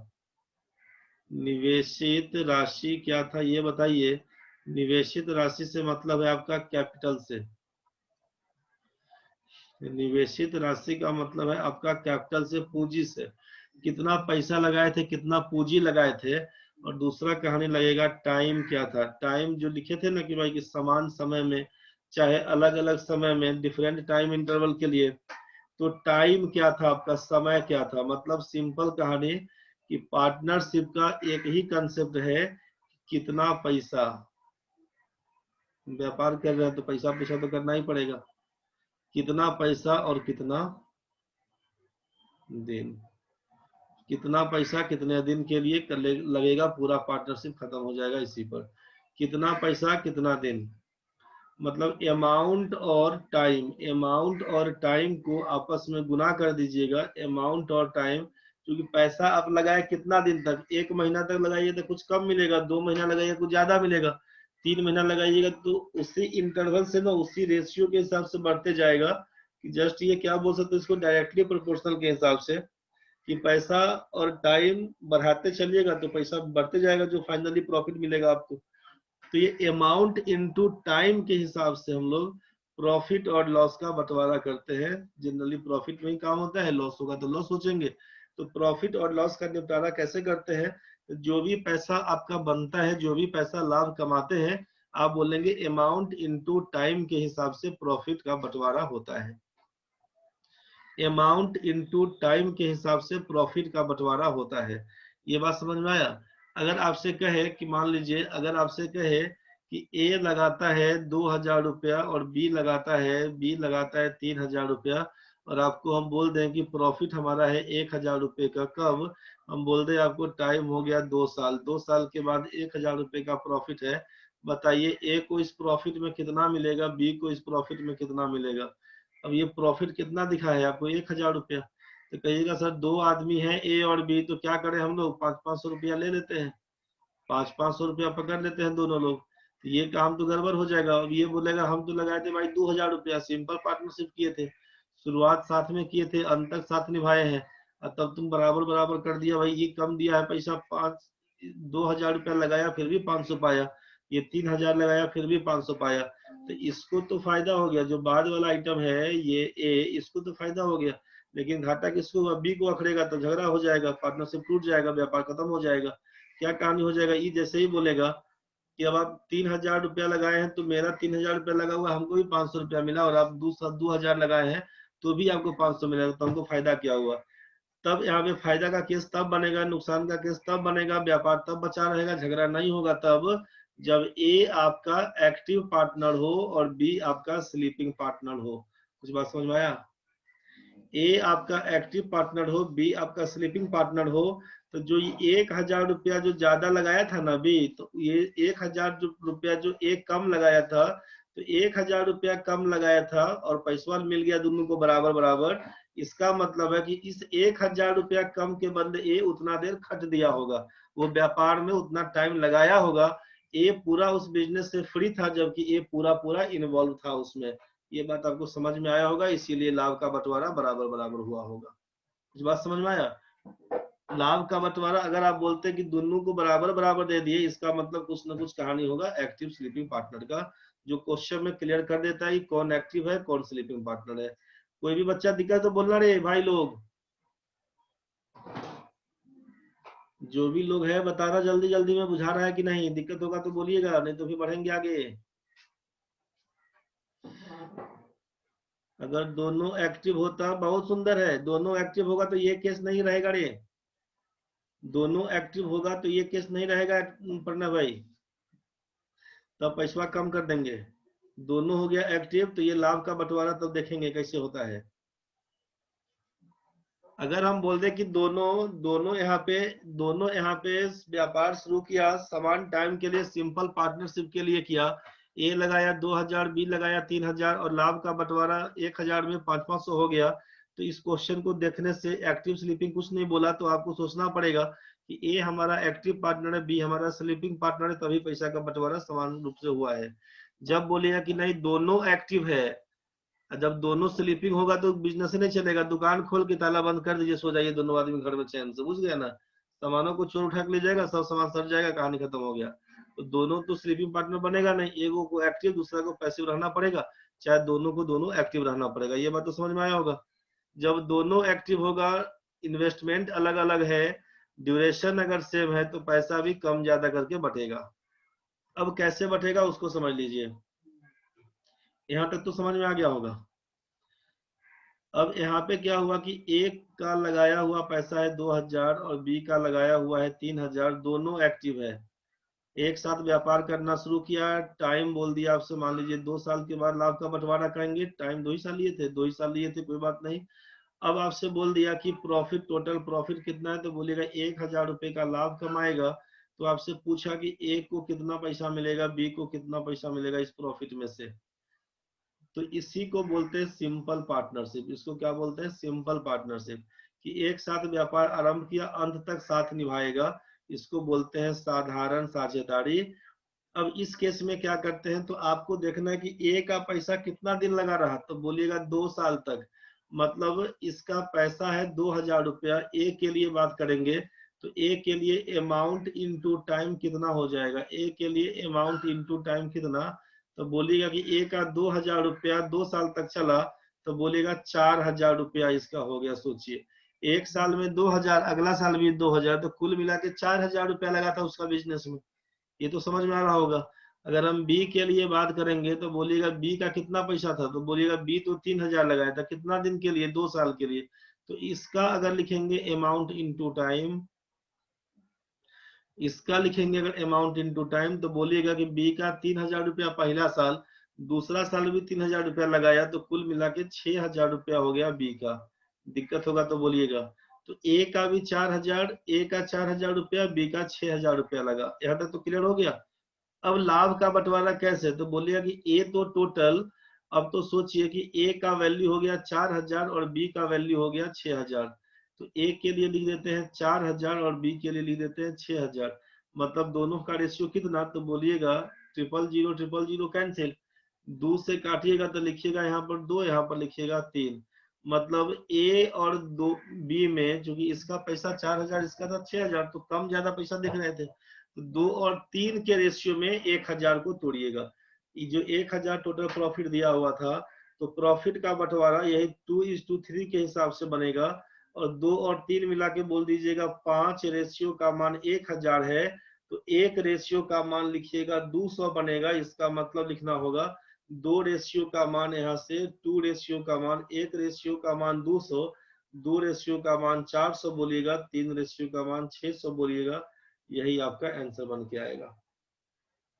निवेशित राशि क्या था ये बताइए। निवेशित राशि से मतलब है आपका कैपिटल से, निवेशित राशि का मतलब है आपका कैपिटल से, पूंजी से। कितना पैसा लगाए थे, कितना पूंजी लगाए थे। और दूसरा कहानी लगेगा टाइम क्या था। टाइम जो लिखे थे ना कि भाई कि समान समय में, चाहे अलग अलग समय में, डिफरेंट टाइम इंटरवल के लिए। तो टाइम क्या था आपका, समय क्या था। मतलब सिंपल कहानी कि पार्टनरशिप का एक ही कंसेप्ट है, कितना पैसा। व्यापार कर रहे हैं तो पैसा पैसा तो करना ही पड़ेगा। कितना पैसा और कितना दिन, कितना पैसा कितने दिन के लिए लगेगा, पूरा पार्टनरशिप खत्म हो जाएगा इसी पर। कितना पैसा कितना दिन, मतलब अमाउंट और टाइम, अमाउंट और टाइम को आपस में गुना कर दीजिएगा। अमाउंट और टाइम, क्योंकि पैसा आप लगाए कितना दिन तक, 1 महीना तक लगाइए तो कुछ कम मिलेगा, 2 महीना लगाइए कुछ ज्यादा मिलेगा, 3 महीना लगाइएगा तो उसी इंटरवल से ना, उसी रेशियो के हिसाब से बढ़ते जाएगा। कि जस्ट ये क्या बोल सकते हैं इसको, डायरेक्टली प्रोपोर्शनल के हिसाब से, कि पैसा और टाइम बढ़ाते चलिएगा तो पैसा बढ़ते जाएगा, जो फाइनली प्रॉफिट मिलेगा आपको। तो ये अमाउंट इनटू टाइम के हिसाब से हम लोग प्रॉफिट और लॉस का बंटवारा करते हैं। जनरली प्रॉफिट में ही काम होता है, लॉस होगा तो लॉस सोचेंगे। तो प्रॉफिट और लॉस का निपटारा कैसे करते हैं, जो भी पैसा आपका बनता है, जो भी पैसा लाभ कमाते हैं, आप बोलेंगे अमाउंट इनटू टाइम के हिसाब से प्रॉफिट का बंटवारा होता है। अमाउंट इनटू टाइम के हिसाब से प्रॉफिट का बंटवारा होता है। ये बात समझ में आया। अगर आपसे कहे कि मान लीजिए, अगर आपसे कहे कि ए लगाता है 2000 रुपया और बी लगाता है 3000 रुपया, और आपको हम बोल दें कि प्रॉफिट हमारा है 1000 रुपये का, कब हम बोल दें आपको टाइम हो गया 2 साल, 2 साल के बाद 1000 रुपये का प्रॉफिट है। बताइए ए को इस प्रॉफिट में कितना मिलेगा, बी को इस प्रॉफिट में कितना मिलेगा। अब ये प्रॉफिट कितना दिखा है आपको, 1000 रुपया। तो कहिएगा सर 2 आदमी है ए और बी, तो क्या करें हम लोग, 500 रुपया ले लेते हैं, 500 रुपया पकड़ लेते हैं दोनों लोग। तो ये काम तो गड़बड़ हो जाएगा। अब ये बोलेगा हम तो लगाए थे भाई 2000 रुपया, सिंपल पार्टनरशिप किए थे। शुरुआत साथ में किए थे, अंत तक साथ निभाए हैं, और तब तुम बराबर बराबर कर दिया भाई, ये कम दिया है पैसा, 2,000 रुपया लगाया फिर भी 500 पाया, ये 3,000 लगाया फिर भी 500 पाया, तो इसको तो फायदा हो गया। जो बाद वाला आइटम है ये ए, इसको तो फायदा हो गया, लेकिन घाटा किसको हुआ? बी को अखड़ेगा तो झगड़ा हो जाएगा, पार्टनरशिप टूट जाएगा, व्यापार खत्म हो जाएगा। क्या कहानी हो जाएगा? ये जैसे ही बोलेगा कि अब आप 3,000 रुपया लगाए हैं तो मेरा 3,000 रुपया लगा हुआ, हमको भी 500 रुपया मिला, और आप 2,000 लगाए हैं तो भी आपको 500 मिलेगा, तो हमको फायदा क्या हुआ? तब यहाँ पे फायदा का केस तब बनेगा, नुकसान का केस तब बनेगा, व्यापार तब बचा रहेगा, झगड़ा नहीं होगा तब जब ए आपका एक्टिव पार्टनर हो और बी आपका स्लीपिंग पार्टनर हो। कुछ बात समझ में आया? ए आपका एक्टिव पार्टनर हो, बी आपका स्लीपिंग पार्टनर हो, तो जो 1,000 रुपया जो ज्यादा लगाया था ना बी, तो ये 1,000 रुपया जो एक कम लगाया था, तो 1,000 रुपया कम लगाया था और पैसा मिल गया दोनों को बराबर बराबर। इसका मतलब है कि इस 1,000 रुपया कम के बदले ए उतना देर खट दिया होगा, वो व्यापार में उतना टाइम लगाया होगा। ए पूरा उस बिजनेस से फ्री था, जबकि ए पूरा पूरा इन्वॉल्व था उसमें। ये बात आपको समझ में आया होगा, इसीलिए लाभ का बंटवारा बराबर बराबर हुआ होगा। कुछ बात समझ में आया? लाभ का बंटवारा अगर आप बोलते हैं कि दोनों को बराबर बराबर दे दिए, इसका मतलब कुछ ना कुछ कहानी होगा एक्टिव स्लीपिंग पार्टनर का, जो क्वेश्चन में क्लियर कर देता है कौन एक्टिव है कौन स्लीपिंग पार्टनर है। कोई भी बच्चा दिक्कत तो बोलना रे भाई लोग, जो भी लोग है बताना जल्दी जल्दी में, बुझा रहा है कि नहीं? दिक्कत होगा तो बोलिएगा, नहीं तो फिर बढ़ेंगे आगे। अगर दोनों एक्टिव होता बहुत सुंदर है, दोनों एक्टिव होगा तो ये केस नहीं रहेगा रे, दोनों एक्टिव होगा तो ये केस नहीं रहेगा प्रणव भाई, तब पैसा कम कर देंगे। दोनों हो गया एक्टिव तो ये लाभ का बंटवारा तब देखेंगे कैसे होता है। अगर हम बोल दें कि दोनों यहाँ पे व्यापार शुरू किया समान टाइम के लिए, सिंपल पार्टनरशिप के लिए किया, ए लगाया 2,000, बी लगाया 3,000, और लाभ का बंटवारा 1,000 में 500 हो गया, तो इस क्वेश्चन को देखने से एक्टिव स्लीपिंग कुछ नहीं बोला, तो आपको सोचना पड़ेगा कि ए हमारा एक्टिव पार्टनर है, बी हमारा स्लीपिंग पार्टनर है, तभी पैसा का बंटवारा समान रूप से हुआ है। जब बोलेगा कि नहीं दोनों एक्टिव है, जब दोनों स्लीपिंग होगा तो बिजनेस ही नहीं चलेगा, दुकान खोल के ताला बंद कर दीजिए, सो जाइए दोनों आदमी घर में चैन से, बुझ गया ना? सामानों को चोर उठा के ले जाएगा, सब सामान सड़ जाएगा, कहानी खत्म हो गया। तो दोनों तो स्लीपिंग पार्टनर बनेगा नहीं, एगो को एक्टिव दूसरा को पैसिव रहना पड़ेगा, चाहे दोनों को दोनों एक्टिव रहना पड़ेगा। ये बात तो समझ में आया होगा। जब दोनों एक्टिव होगा, इन्वेस्टमेंट अलग अलग है, ड्यूरेशन अगर सेम है, तो पैसा भी कम ज्यादा करके बटेगा। अब कैसे बटेगा उसको समझ लीजिए, यहाँ तक तो समझ में आ गया होगा। अब यहाँ पे क्या हुआ कि एक का लगाया हुआ पैसा है 2,000 और बी का लगाया हुआ है 3,000, दोनों एक्टिव है, एक साथ व्यापार करना शुरू किया, टाइम बोल दिया आपसे, मान लीजिए 2 साल के बाद लाभ का बंटवारा करेंगे, टाइम 2 ही साल लिए थे, 2 ही साल लिए थे, कोई बात नहीं। अब आपसे बोल दिया कि प्रॉफिट, टोटल प्रॉफिट कितना है, तो बोलिएगा 1,000 रुपए का लाभ कमाएगा। तो आपसे पूछा कि ए को कितना पैसा मिलेगा, बी को कितना पैसा मिलेगा इस प्रॉफिट में से, तो इसी को बोलते हैं सिंपल पार्टनरशिप। इसको क्या बोलते हैं? सिंपल पार्टनरशिप, कि एक साथ व्यापार आरंभ किया, अंत तक साथ निभाएगा, इसको बोलते हैं साधारण साझेदारी। अब इस केस में क्या करते हैं, तो आपको देखना है कि ए का पैसा कितना दिन लगा रहा, तो बोलिएगा 2 साल तक, मतलब इसका पैसा है 2,000 रुपया, ए के लिए बात करेंगे, तो ए के लिए अमाउंट इंटू टाइम कितना हो जाएगा, ए के लिए अमाउंट इंटू टाइम कितना, तो बोलिएगा कि ए का 2,000 रुपया 2 साल तक चला, तो बोलेगा 4,000 रुपया इसका हो गया। सोचिए, एक साल में 2,000, अगला साल भी 2,000, तो कुल मिला के 4,000 रुपया लगा था उसका बिजनेस में। ये तो समझ में आ रहा होगा। अगर हम बी के लिए बात करेंगे तो बोलिएगा बी का कितना पैसा था, तो बोलिएगा बी तो 3,000 लगाया था, कितना दिन के लिए? 2 साल के लिए। तो इसका अगर लिखेंगे अमाउंट इंटू टाइम, इसका लिखेंगे अगर अमाउंट इंटू टाइम, तो बोलिएगा कि बी का 3,000 रुपया पहला साल, दूसरा साल भी 3,000 रुपया लगाया, तो कुल मिला के 6,000 रुपया हो गया बी का। दिक्कत होगा तो बोलिएगा। तो ए का भी 4,000, ए का 4,000 रुपया, बी का 6,000 रुपया लगा। यहाँ तक तो क्लियर हो गया। अब लाभ का बंटवारा कैसे, तो बोलिएगा कि ए तो टोटल, अब तो सोचिए कि ए का वैल्यू हो गया 4,000 और बी का वैल्यू हो गया 6,000, तो ए के लिए लिख देते हैं 4,000 और बी के लिए लिख देते हैं 6,000, मतलब दोनों का रेशियो कितना, तो बोलिएगा 000 कैंसिल, 2 से काटिएगा तो लिखिएगा यहाँ पर 2, यहाँ पर लिखिएगा 3, मतलब ए और दो बी में, चूंकि इसका पैसा 4000 इसका था 6000, तो कम ज्यादा पैसा देख रहे थे, तो 2 और 3 के रेशियो में 1000 को तोड़िएगा। ये जो 1000 टोटल प्रॉफिट दिया हुआ था, तो प्रॉफिट का बंटवारा यही 2:3 के हिसाब से बनेगा, और 2 और 3 मिला के बोल दीजिएगा 5 रेशियो का मान 1000 है, तो 1 रेशियो का मान लिखिएगा 200 बनेगा। इसका मतलब लिखना होगा 2 रेशियो का मान यहाँ से 2 रेशियो का मान 1 रेशियो का मान 200, 2 रेशियो का मान 400 बोलिएगा, 3 रेशियो का मान 600 बोलिएगा। यही आपका आंसर बन के आएगा।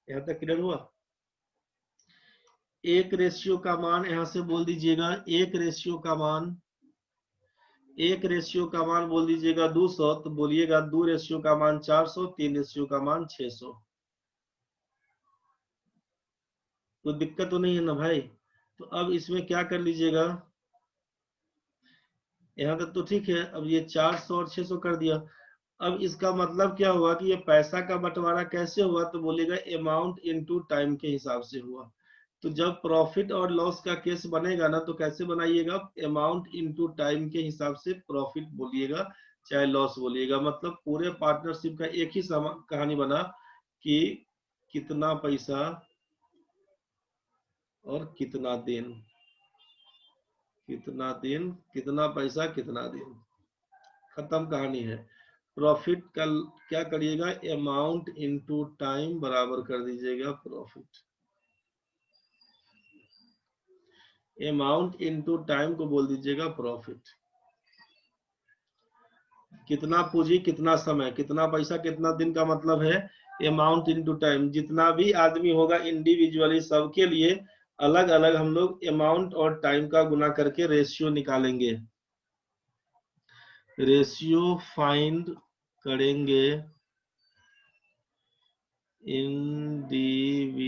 यहाँ तक क्लियर हुआ? 1 रेशियो का मान यहाँ से बोल दीजिएगा, 1 रेशियो का मान, 1 रेशियो का मान बोल दीजिएगा 200, तो बोलिएगा 2 रेशियो का मान 400, 3 रेशियो का मान 600। तो दिक्कत तो नहीं है ना भाई? तो अब इसमें क्या कर लीजिएगा, यहाँ तक तो ठीक है। अब ये 400 और 600 कर दिया। अब इसका मतलब क्या हुआ कि ये पैसा का बंटवारा कैसे हुआ, तो बोलेगा अमाउंट इनटू टाइम के हिसाब से हुआ। तो जब प्रॉफिट और लॉस का केस बनेगा ना, तो कैसे बनाइएगा, अमाउंट इनटू टाइम के हिसाब से प्रॉफिट बोलिएगा चाहे लॉस बोलिएगा। मतलब पूरे पार्टनरशिप का एक ही कहानी बना कि कितना पैसा और कितना दिन, कितना दिन, कितना पैसा कितना दिन, खत्म कहानी है। प्रॉफिट का क्या करिएगा, अमाउंट इनटू टाइम बराबर कर दीजिएगा प्रॉफिट। अमाउंट इनटू टाइम को बोल दीजिएगा प्रॉफिट। कितना पूंजी कितना समय, कितना पैसा कितना दिन का मतलब है अमाउंट इनटू टाइम। जितना भी आदमी होगा इंडिविजुअली, सबके लिए अलग अलग हम लोग अमाउंट और टाइम का गुना करके रेशियो निकालेंगे, रेशियो फाइंड करेंगे इंडिविजुअली।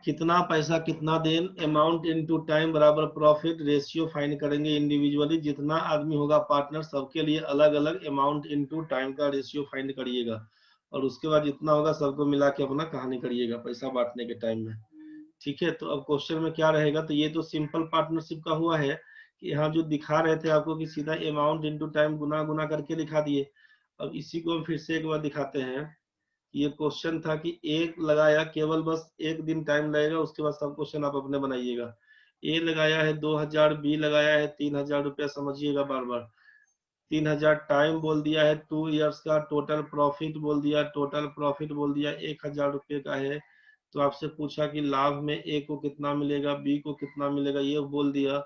कितना पैसा कितना दिन, अमाउंट इनटू टाइम बराबर प्रॉफिट, रेशियो फाइंड करेंगे इंडिविजुअली। जितना आदमी होगा पार्टनर, सबके लिए अलग अलग अमाउंट इनटू टाइम का रेशियो फाइंड करिएगा, और उसके बाद जितना होगा सबको मिला के अपना कहानी करिएगा पैसा बांटने के टाइम में। ठीक है, तो अब क्वेश्चन में क्या रहेगा, तो ये तो सिंपल पार्टनरशिप का हुआ है कि यहाँ जो दिखा रहे थे आपको कि सीधा अमाउंट इनटू टाइम गुना गुना करके दिखा दिए। अब इसी को हम फिर से एक बार दिखाते हैं। ये क्वेश्चन था कि एक लगाया, केवल बस एक दिन टाइम लगेगा, उसके बाद सब क्वेश्चन आप अपने बनाइएगा। ए लगाया है 2000, बी लगाया है 3000 रुपया, समझिएगा बार बार। 3000 टाइम बोल दिया है 2 इयर्स का, टोटल प्रॉफिट बोल दिया, टोटल प्रॉफिट बोल दिया 1000 रुपये का है। तो आपसे पूछा कि लाभ में ए को कितना मिलेगा, बी को कितना मिलेगा, ये बोल दिया।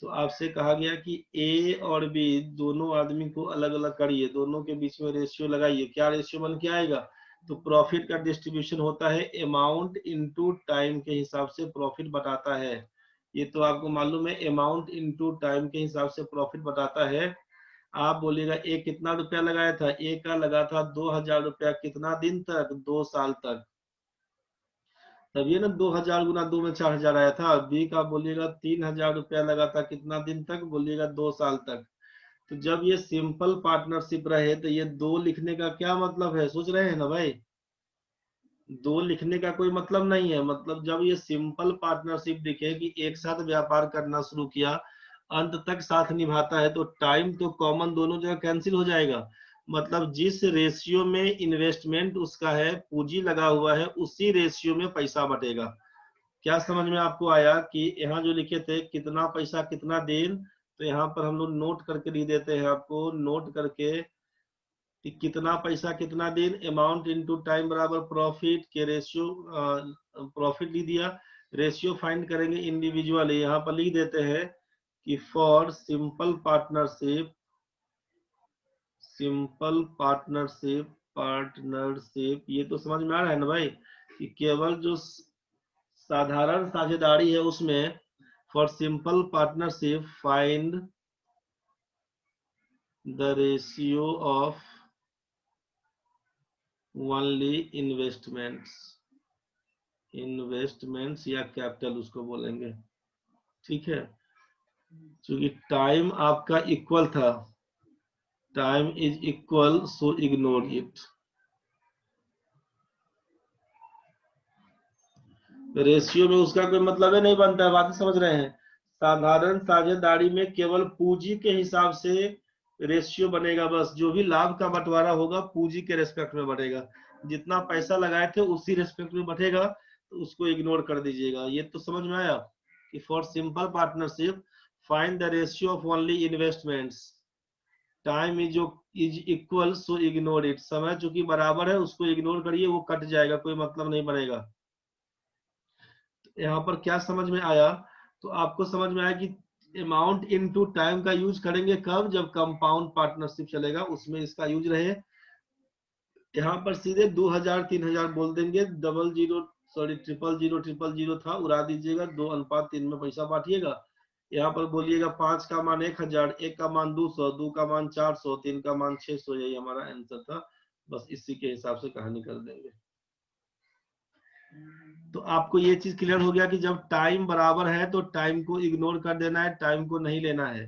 तो आपसे कहा गया कि ए और बी दोनों आदमी को अलग अलग करिए, दोनों के बीच में रेशियो लगाइए। क्या रेशियो बन के आएगा, तो प्रॉफिट का डिस्ट्रीब्यूशन होता है अमाउंट इनटू टाइम के हिसाब से प्रॉफिट बताता है। ये तो आपको मालूम है, अमाउंट इनटू टाइम के हिसाब से प्रॉफिट बताता है। आप बोलिएगा ए कितना रुपया लगाया था, ए का लगा था 2000 रुपया, कितना दिन तक, 2 साल तक। तब ये ना 2000 गुना 2 में 4000 आया था। बी का बोलिएगा 3000 रुपया लगा था, कितना दिन तक, बोलिएगा 2 साल तक। तो जब ये सिंपल पार्टनरशिप रहे, तो ये 2 लिखने का क्या मतलब है, सोच रहे हैं ना भाई? 2 लिखने का कोई मतलब नहीं है। मतलब जब ये सिंपल पार्टनरशिप दिखे कि एक साथ व्यापार करना शुरू किया, अंत तक साथ निभाता है, तो टाइम तो कॉमन दोनों जगह कैंसिल हो जाएगा। मतलब जिस रेशियो में इन्वेस्टमेंट उसका है, पूंजी लगा हुआ है, उसी रेशियो में पैसा बटेगा। क्या समझ में आपको आया कि यहाँ जो लिखे थे कितना पैसा कितना दिन, तो यहाँ पर हम लोग नोट करके लिख देते हैं, आपको नोट करके कि कितना पैसा कितना दिन, अमाउंट इनटू टाइम बराबर प्रॉफिट के रेशियो, प्रॉफिट लिख दिया। रेशियो फाइंड करेंगे इंडिविजुअली, यहाँ पर लिख देते हैं कि for simple partnership, simple partnership, partnership ये तो समझ में आ रहा है ना भाई, कि केवल जो साधारण साझेदारी है उसमें, for simple partnership find the ratio of only investments, investments या कैपिटल उसको बोलेंगे। ठीक है, क्योंकि टाइम आपका इक्वल था, time is equal, so ignore it. Ratio में उसका कोई मतलब ही नहीं बनता है, बात समझ रहे हैं। साधारण साझेदारी में केवल पूंजी के हिसाब से रेशियो बनेगा, बस जो भी लाभ का बंटवारा होगा पूंजी के रेस्पेक्ट में बढ़ेगा, जितना पैसा लगाए थे उसी रेस्पेक्ट में बढ़ेगा, तो उसको इग्नोर कर दीजिएगा। ये तो समझ में आया कि for simple partnership find the ratio of only investments, time is equal so ignore it, समय चूंकि बराबर है उसको इग्नोर करिए, वो कट जाएगा, कोई मतलब नहीं बनेगा। यहाँ पर क्या समझ में आया, तो आपको समझ में आया कि अमाउंट इनटू टाइम का यूज करेंगे कब, जब कंपाउंड पार्टनरशिप चलेगा उसमें इसका यूज रहे। यहाँ पर सीधे 2000 3000 बोल देंगे, double zero sorry triple zero था उड़ा दीजिएगा, 2:3 में पैसा बांटिएगा। यहाँ पर बोलिएगा 5 का मान 1000, 1 का मान 200, 2 का मान 400, 3 का मान 600, यही हमारा आंसर था। बस इसी के हिसाब से कहानी कर देंगे। तो आपको ये चीज क्लियर हो गया कि जब टाइम बराबर है तो टाइम को इग्नोर कर देना है, टाइम को नहीं लेना है।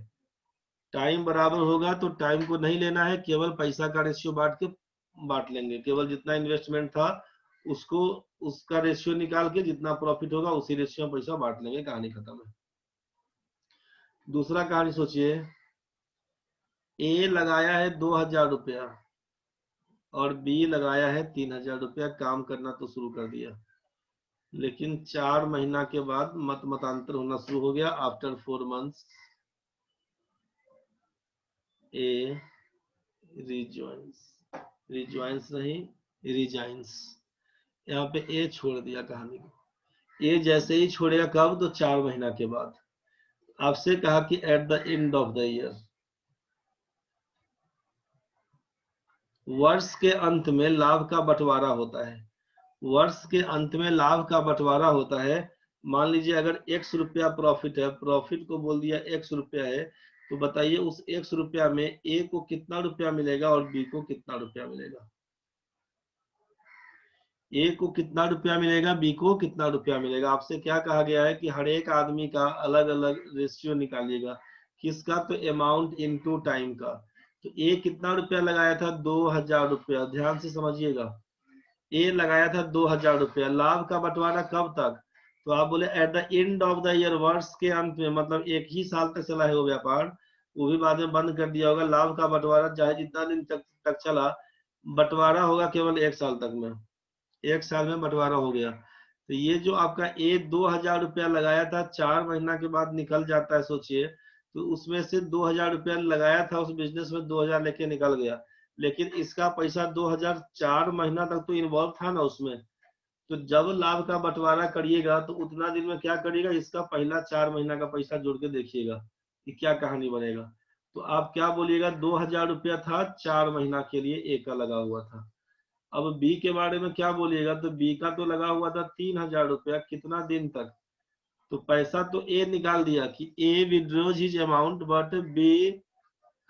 टाइम बराबर होगा तो टाइम को नहीं लेना है, केवल पैसा का रेशियो बांट लेंगे, केवल जितना इन्वेस्टमेंट था उसको उसका रेशियो निकाल के जितना प्रॉफिट होगा उसी रेशियो में पैसा बांट लेंगे, कहानी खत्म है। दूसरा कहानी सोचिए, ए लगाया है 2000 रुपया और बी लगाया है 3000 रुपया, काम करना तो शुरू कर दिया, लेकिन 4 महीना के बाद मतांतर होना शुरू हो गया। आफ्टर 4 months ए रिजॉइंस नहीं रिजाइंस, यहाँ पे ए छोड़ दिया कहानी को। ए जैसे ही छोड़ेगा कब, तो 4 महीना के बाद। आपसे कहा कि at the end of the year, वर्ष के अंत में लाभ का बंटवारा होता है, वर्ष के अंत में लाभ का बंटवारा होता है। मान लीजिए अगर 100 रुपया प्रॉफिट है, प्रॉफिट को बोल दिया 100 रुपया है, तो बताइए उस 100 रुपया में ए को कितना रुपया मिलेगा और बी को कितना रुपया मिलेगा। ए को कितना रुपया मिलेगा, बी को कितना रुपया मिलेगा। आपसे क्या कहा गया है कि हर एक आदमी का अलग अलग रेशियो निकालिएगा, किसका, तो अमाउंट इनटू टाइम का। तो ए कितना रुपया लगाया था, 2000 रुपया, ध्यान से समझिएगा। ए लगाया था 2000 रुपया, लाभ का बंटवारा कब तक, तो आप बोले at the end of the year, वर्ष के अंत में, मतलब एक ही साल तक चला है वो व्यापार, वो भी बाद में बंद कर दिया होगा। लाभ का बंटवारा चाहे जितना दिन तक चला, बंटवारा होगा केवल 1 साल तक में, 1 साल में बंटवारा हो गया। तो ये जो आपका ए 2000 रुपया लगाया था, 4 महीना के बाद निकल जाता है, सोचिए, तो उसमें से 2000 रुपया लगाया था उस बिजनेस में, 2000 लेके निकल गया, लेकिन इसका पैसा 2000 4 महीना तक तो इन्वॉल्व था ना उसमें। तो जब लाभ का बंटवारा करिएगा तो उतना दिन में क्या करिएगा, इसका पहला 4 महीना का पैसा जोड़ के देखिएगा कि क्या कहानी बनेगा। तो आप क्या बोलिएगा, 2000 रुपया था 4 महीना के लिए ए का लगा हुआ था। अब बी के बारे में क्या बोलिएगा, तो बी का तो लगा हुआ था 3000 रुपया, कितना दिन तक, तो पैसा तो ए निकाल दिया कि A withdraws his amount but B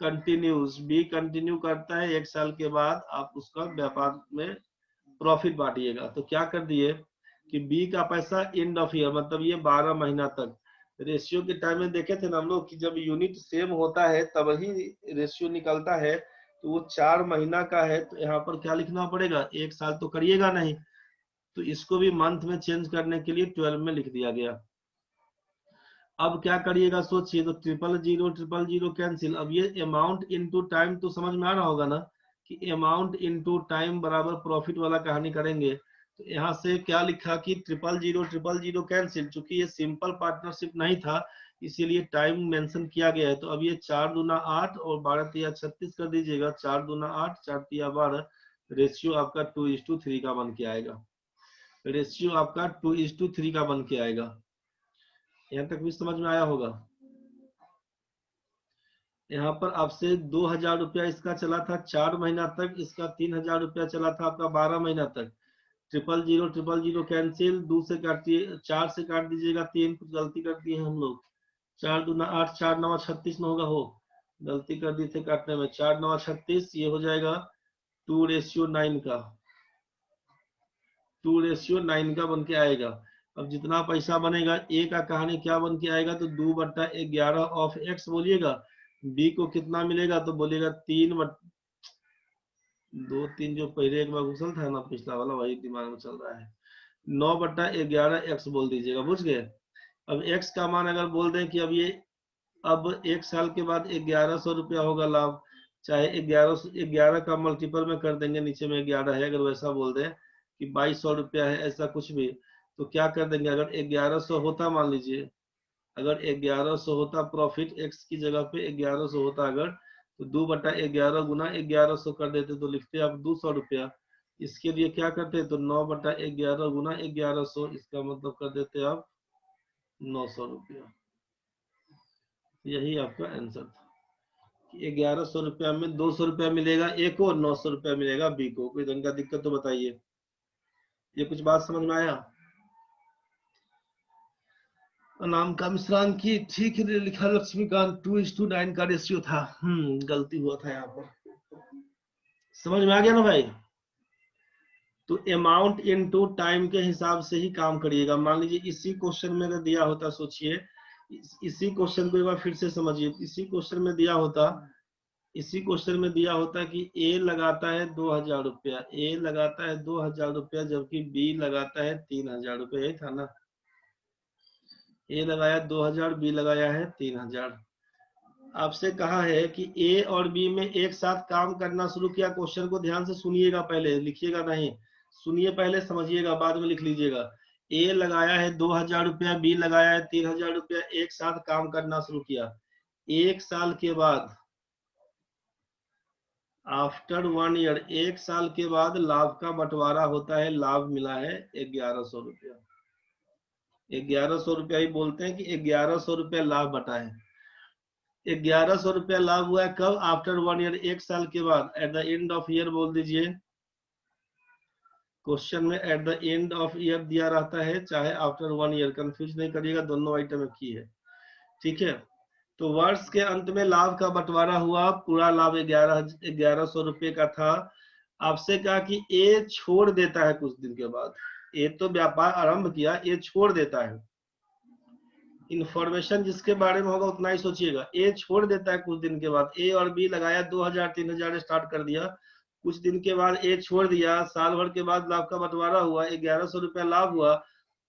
continues, B continue करता है, 1 साल के बाद आप उसका व्यापार में प्रॉफिट बांटिएगा। तो क्या कर दिए कि बी का पैसा एंड ऑफ ईयर, मतलब ये 12 महीना तक। रेशियो के टाइम में देखे थे ना हम लोग कि जब यूनिट सेम होता है तब ही रेशियो निकलता है, तो वो 4 महीना का है, तो यहाँ पर क्या लिखना पड़ेगा, 1 साल तो करिएगा नहीं, तो इसको भी मंथ में चेंज करने के लिए 12 में लिख दिया गया। अब क्या करिएगा सोचिए, तो 000 कैंसिल। अब ये अमाउंट इनटू टाइम तो समझ में आ रहा होगा ना कि अमाउंट इनटू टाइम बराबर प्रॉफिट वाला कहानी करेंगे। तो यहाँ से क्या लिखा कि 000 कैंसिल, चूंकि ये सिंपल पार्टनरशिप नहीं था इसीलिए टाइम मेंशन किया गया है। तो अब ये 4 दूना 8 और 12 तिया 36 कर दीजिएगा, 4 दूना 8 4 तिया 12, रेशियो आपका 2:3 का बन के आएगा, रेशियो आपका 2:3 का बन के आएगा। यहाँ तक भी समझ में आया होगा। यहाँ पर आपसे 2000 रुपया इसका चला था 4 महीना तक, इसका 3000 रुपया चला था आपका 12 महीना तक। 000 कैंसिल, 2 से काटिए, 4 से काट दीजिएगा 3, कुछ गलती कर दिए हैं हम लोग। 4 दूना 8 4 9 36 में होगा, हो गलती कर दी थे काटने में, 4 9 36, ये हो जाएगा 2:9 का, 2:9 का बन के आएगा। अब जितना पैसा बनेगा ए का कहानी क्या बन के आएगा, तो 2/11 ऑफ एक्स बोलिएगा। बी को कितना मिलेगा, तो बोलिएगा 2 3 जो पहले एक बार घुसल था ना पिछला वाला, वही दिमाग में चल रहा है। 9/11 x बोल दीजिएगा, बुझ गए। अब x का मान अगर बोल दें कि अब 1 साल के बाद 1100 रुपया होगा लाभ, चाहे 11 का मल्टीपल में कर देंगे, नीचे में 11 है, अगर वैसा बोल दें कि 2200 रुपया है, ऐसा कुछ भी, तो क्या कर देंगे, अगर 1100 होता, मान लीजिए अगर 1100 होता प्रॉफिट, x की जगह पे 1100 होता अगर, तो 2/11 गुना 1100 कर देते, तो लिखते आप 200 रुपया। इसके लिए क्या करते, तो 9/11 गुना 1100, इसका मतलब कर देते आप 900 रुपया। यही आपका आंसर था कि 1100 रुपया में 200 रुपया मिलेगा ए को और 900 रुपया मिलेगा बी को। कोई ढंग का दिक्कत तो बताइए, ये कुछ बात समझ में आया। नाम का मिश्रण की ठीक लिखा लक्ष्मीकांत, 2:9 का रेशियो था। गलती हुआ था यहाँ पर, समझ में आ गया ना भाई। तो अमाउंट इनटू टाइम के हिसाब से ही काम करिएगा। मान लीजिए इसी क्वेश्चन में अगर दिया होता, सोचिए इसी क्वेश्चन को एक बार फिर से समझिए, इसी क्वेश्चन में दिया होता कि ए लगाता है 2000 रुपया, ए लगाता है 2000 रुपया, जबकि बी लगाता है 3000 रुपया, यही था ना। ए लगाया 2000, बी लगाया है 3000। आपसे कहा है कि ए और बी में एक साथ काम करना शुरू किया। क्वेश्चन को ध्यान से सुनिएगा, पहले लिखिएगा नहीं, सुनिए पहले, समझिएगा, बाद में लिख लीजिएगा। ए लगाया है 2000 रुपया, बी लगाया है 3000 रुपया, एक साथ काम करना शुरू किया। 1 साल के बाद, आफ्टर 1 ईयर, 1 साल के बाद लाभ का बंटवारा होता है। लाभ मिला है 1100 रुपया, 1100 रुपया ही बोलते हैं कि 1100 रुपया लाभ बटा है। 1100 रुपया लाभ हुआ है कब, आफ्टर 1 ईयर, 1 साल के बाद। At the end of year बोल दीजिए, क्वेश्चन में at the end of year दिया रहता है, चाहे आफ्टर 1 ईयर, कंफ्यूज नहीं करिएगा, दोनों आइटम एक ही है, ठीक है। तो वर्ष के अंत में लाभ का बंटवारा हुआ, पूरा लाभ 1100 रुपये का था। आपसे कहा कि ए छोड़ देता है कुछ दिन के बाद, ए तो व्यापार आरंभ किया, ए छोड़ देता है। इंफॉर्मेशन जिसके बारे में होगा उतना ही सोचिएगा। ए छोड़ देता है कुछ दिन के बाद, ए और बी लगाया 2000 3000 स्टार्ट कर दिया, कुछ दिन के बाद ए छोड़ दिया, साल भर के बाद लाभ का बंटवारा हुआ, 1100 रुपया लाभ हुआ।